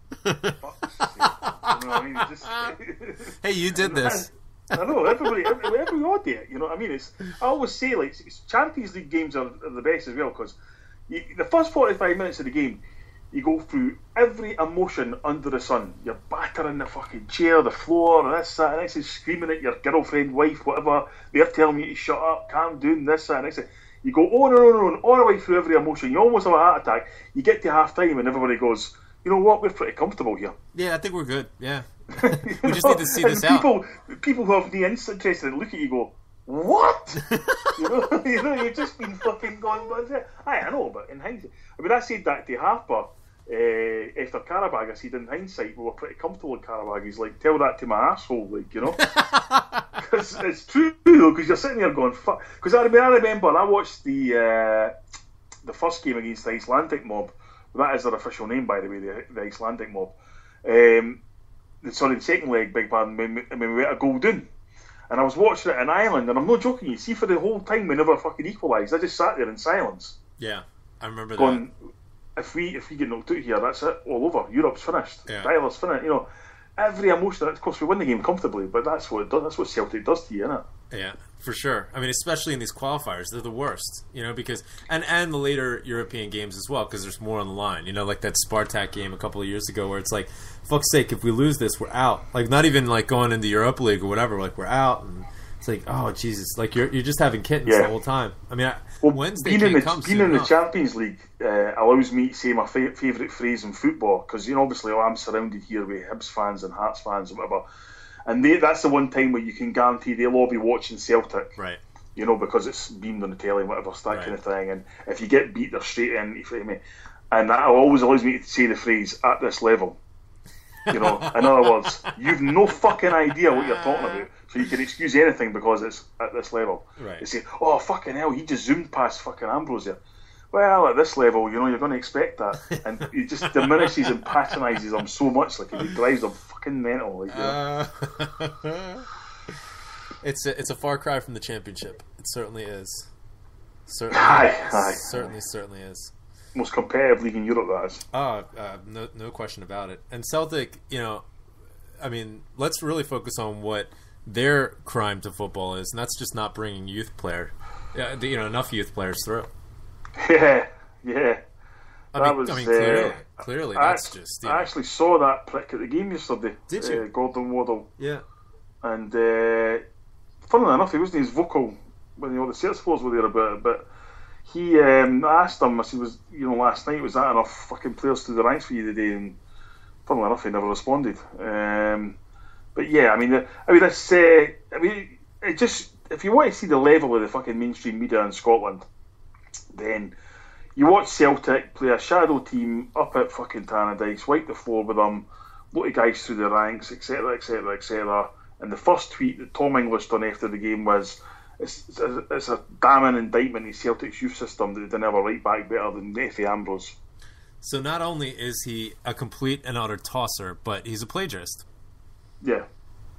fuck's sake. You know what I mean? Just, hey, you did this. I know, every odd day, you know what I mean? I always say, like, Champions League games are the best as well, because the first 45 minutes of the game, you go through every emotion under the sun. You're battering the fucking chair, the floor, this, that, and this, screaming at your girlfriend, wife, whatever. They're telling you to shut up, calm down, this, that, and this. You go on and on and on, all the way through every emotion. You almost have a heart attack. You get to half time and everybody goes, you know what, we're pretty comfortable here. Yeah, I think we're good, yeah. We just need to see this out. People who have the interest in it look at you and go, what? you know, you've just been fucking gone. I know, but in hindsight, I mean, I said that to Harper after Karabag. I said, in hindsight, we were pretty comfortable in Karabag. He's like, tell that to my asshole, like, you know. Because it's true though, because you're sitting there going, fuck. Because I remember I watched the first game against the Icelandic mob. That is their official name, by the way, the Icelandic mob. Sorry, the second leg, big pardon, when we went a goal down. And I was watching it in Ireland, and I'm not joking you, see, for the whole time we never fucking equalised. I just sat there in silence. Yeah, I remember going, that. If we get knocked out here, that's it, all over. Europe's finished. Yeah. Dialer's finished. You know, every emotion, of course we win the game comfortably, but that's what it does. That's what Celtic does to you, isn't it? Yeah, for sure. I mean, especially in these qualifiers, they're the worst, you know, because and the later European games as well, because there's more on the line. You know, like that Spartak game a couple of years ago, where it's like, fuck's sake, if we lose this, we're out. Like, not even like going into Europa League or whatever. Like, we're out, and it's like, oh Jesus, like you're just having kittens the whole time. I mean, Wednesday being in the Champions League allows me to say my favourite phrase in football, because you know, obviously, I'm surrounded here with Hibs fans and Hearts fans and whatever. And that's the one time where you can guarantee they'll all be watching Celtic. Right. You know, because it's beamed on the telly and whatever, that kind of thing. And if you get beat, they're straight in, you feel me? And that always allows me to say the phrase, at this level. You know, in other words, you've no fucking idea what you're talking about. So you can excuse anything because it's at this level. Right. They say, oh, fucking hell, he just zoomed past fucking Ambrose here. Well, at this level, you know, you're going to expect that. And he just diminishes and patronises them so much, like, he drives them fucking mental. Like, you know? It's a far cry from the championship. It certainly is. Certainly is. Most competitive league in Europe, that is. No question about it. And Celtic, you know, I mean, let's really focus on what their crime to football is, and that's just not bringing enough youth players through. Yeah. Clearly, that's just. I actually saw that prick at the game yesterday. Did you? Gordon Waddle. Yeah. And funnily enough, he wasn't as vocal when the Celtic supporters were there about it, but he I asked him, I said, last night, was that enough fucking players through the ranks for you today? And funnily enough, he never responded. But yeah, it just, if you want to see the level of the fucking mainstream media in Scotland, then you watch Celtic play a shadow team up at fucking Tannadice, wipe the floor with them, load of guys through the ranks, etc, etc, etc. And the first tweet that Tom English done after the game was, it's a damning indictment in Celtic's youth system that they never write back better than Efe Ambrose. So not only is he a complete and utter tosser, but he's a plagiarist. Yeah.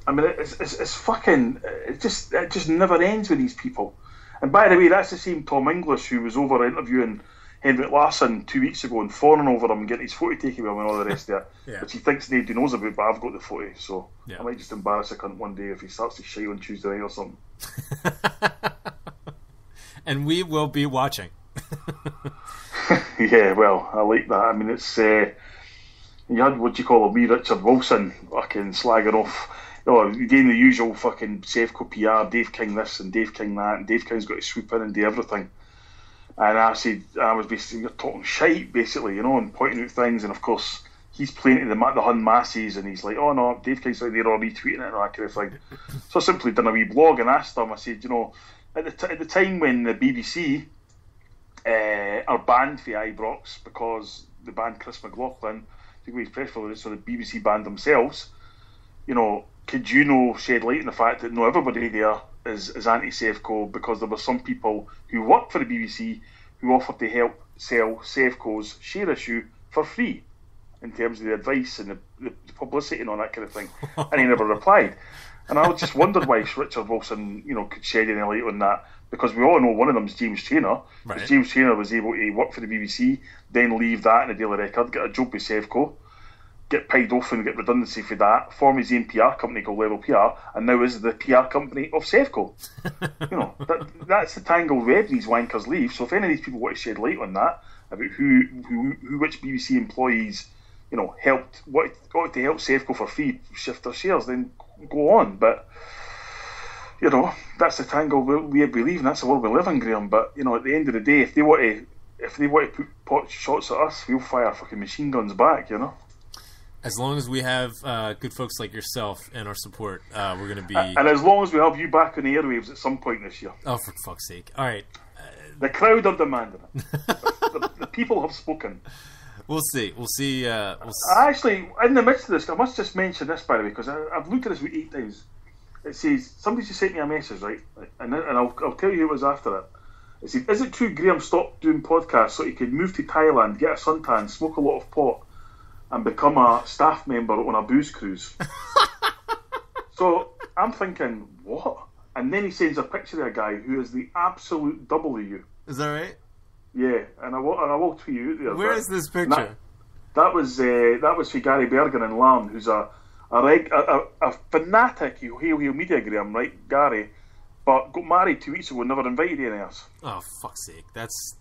I mean, it's fucking, it just never ends with these people. And by the way, that's the same Tom English who was over interviewing Henrik Larsson 2 weeks ago and fawning over him and getting his photo taken with him and all the rest of it, yeah. Which he thinks nobody knows about, but I've got the photo, so yeah. I might just embarrass a cunt one day if he starts to shite on Tuesday night or something. And we will be watching. Yeah, well, I like that. I mean, it's you had what you call a wee Richard Wilson fucking slagging off. Doing the usual fucking Sefco PR, Dave King this and Dave King that, and Dave King's got to swoop in and do everything. And I was basically, you're talking shite, basically, and pointing out things, and of course, he's playing to the Hun masses, and he's like, oh no, Dave King's like, they're all retweeting it and that kind of thing. So I simply done a wee blog and asked him, I said, at the time when the BBC are banned for Ibrox because they banned Chris McLaughlin, took away his press release, so the BBC banned themselves, could you shed light on the fact that not everybody there is anti-Sefco, because there were some people who work for the BBC who offered to help sell Sefco's share issue for free? in terms of the advice and the publicity and all that kind of thing. And he never replied. And I just wondered why Richard Wilson, could shed any light on that, because we all know one of them is James Traynor. Right. Because James Traynor was able to work for the BBC, then leave that in the Daily Record, get a job with Sevco, get paid off and get redundancy for that, form his own PR company called Level PR, and now is the PR company of Sevco. That's the tangled web these wankers leave. So if any of these people want to shed light on that, about which BBC employees, got to help Sevco for free shift their shares, then go on. But that's the tangled web we believe, and that's the world we live in, Graham. But at the end of the day, if they want to put pot shots at us, we'll fire fucking machine guns back. As long as we have good folks like yourself and our support, we're going to be... And as long as we have you back on the airwaves at some point this year. Oh, for fuck's sake. All right. The crowd are demanding it. the people have spoken. We'll see. Actually, in the midst of this, I must just mention this, by the way, because I've looked at this 8 times. It says, somebody just sent me a message, right? And I'll tell you who it was after it. It said, is it true Graham stopped doing podcasts so he could move to Thailand, get a suntan, smoke a lot of pot, and become a staff member on a booze cruise? So I'm thinking, what? And then he sends a picture of a guy who is the absolute double of you. Is that right? Yeah, and I will tweet you out there. Where is this picture? That was for Gary Bergen in Larne, who's a fanatic Hail Media, Graham, right, Gary, but got married 2 weeks ago and never invited any of us. Oh, fuck's sake. That's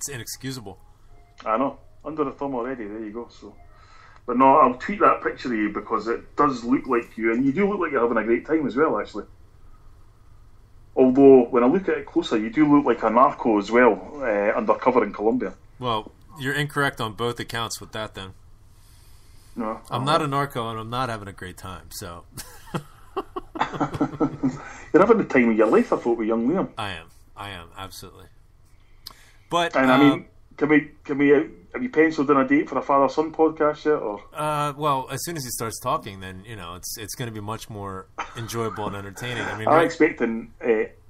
inexcusable. I know. Under the thumb already, there you go. So, but no, I'll tweet that picture of you because it does look like you, and you do look like you're having a great time as well, actually. Although, when I look at it closer, you do look like a narco as well, undercover in Colombia. Well, you're incorrect on both accounts with that, then. No, I'm not a narco, and I'm not having a great time, so... You're having the time of your life, I thought, with young Liam. I am, absolutely. But... And I mean, can we have you penciled in a date for a father-son podcast yet, or? Well, as soon as he starts talking, then, it's going to be much more enjoyable and entertaining. I mean, I'm expecting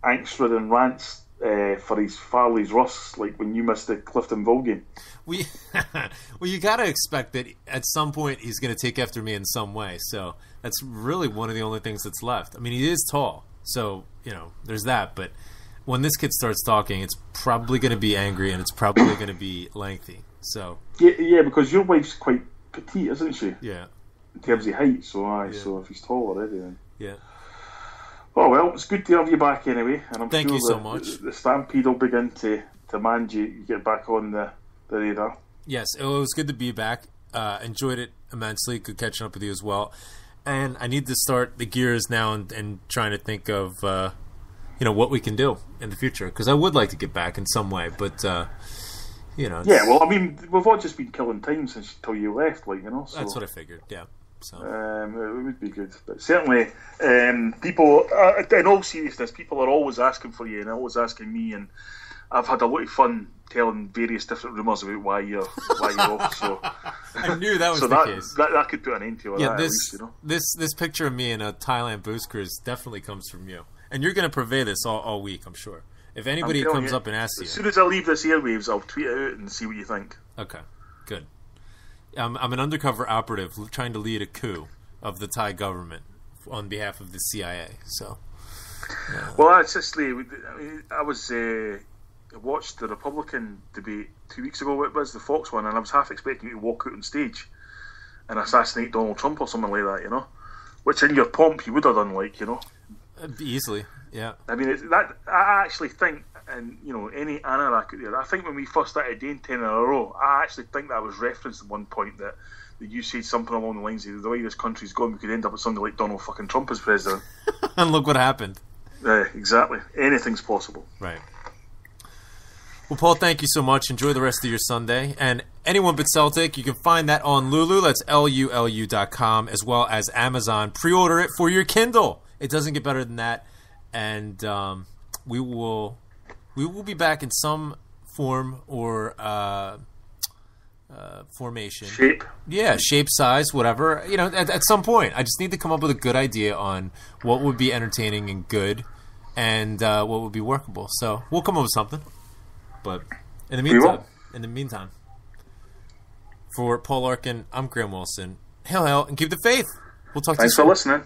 angst-ridden rants for his Farley's Russ, like when you missed the Clifton Vale game. Well, you got to expect that at some point he's going to take after me in some way. So that's really one of the only things that's left. I mean, he is tall, so there's that. But when this kid starts talking, it's probably going to be angry and it's probably going to be lengthy. So yeah, because your wife's quite petite, isn't she? Yeah. In terms of height, so Yeah. So if he's tall already, then yeah. Oh well, it's good to have you back anyway, and I'm Thank sure you so much. The stampede will begin to manage you get back on the radar. Yes, it was good to be back. Enjoyed it immensely. Good catching up with you as well. And I need to start the gears now and trying to think of what we can do in the future, because I would like to get back in some way, but Yeah, well, I mean, we've all just been killing time since till you left, so that's what I figured. Yeah. So it would be good, but certainly, people. In all seriousness, people are always asking for you and always asking me, and I've had a lot of fun telling various different rumours about why you're off. So I knew that was so the case. That could put an end to it. Yeah, at this least, this picture of me in a Thailand booze cruise definitely comes from you, and you're going to purvey this all week, I'm sure. If anybody comes up and asks you, as soon as I leave this airwaves, I'll tweet it out and see what you think. Okay, good. I'm an undercover operative trying to lead a coup of the Thai government on behalf of the CIA. So, well, it's just I watched the Republican debate 2 weeks ago. It was the Fox one, and I was half expecting you to walk out on stage and assassinate Donald Trump or something like that, Which in your pomp you would have done, easily, yeah. I mean, I actually think, and any anorak out there, I think when we first started doing 10 in a row, I actually think that was referenced at one point that you said something along the lines of the way this country's going, we could end up with somebody like Donald fucking Trump as president. And look what happened. Exactly. Anything's possible. Right. Well, Paul, thank you so much. Enjoy the rest of your Sunday. And Anyone But Celtic, you can find that on Lulu. That's LULU.com, as well as Amazon. Pre-order it for your Kindle. It doesn't get better than that. And we will be back in some form or formation. Shape. Yeah, shape, size, whatever. At some point. I just need to come up with a good idea on what would be entertaining and good and what would be workable. So we'll come up with something. But in the meantime, For Paul Larkin, I'm Graham Wilson. Hail, hail, and keep the faith. We'll talk to you Thanks soon. for listening.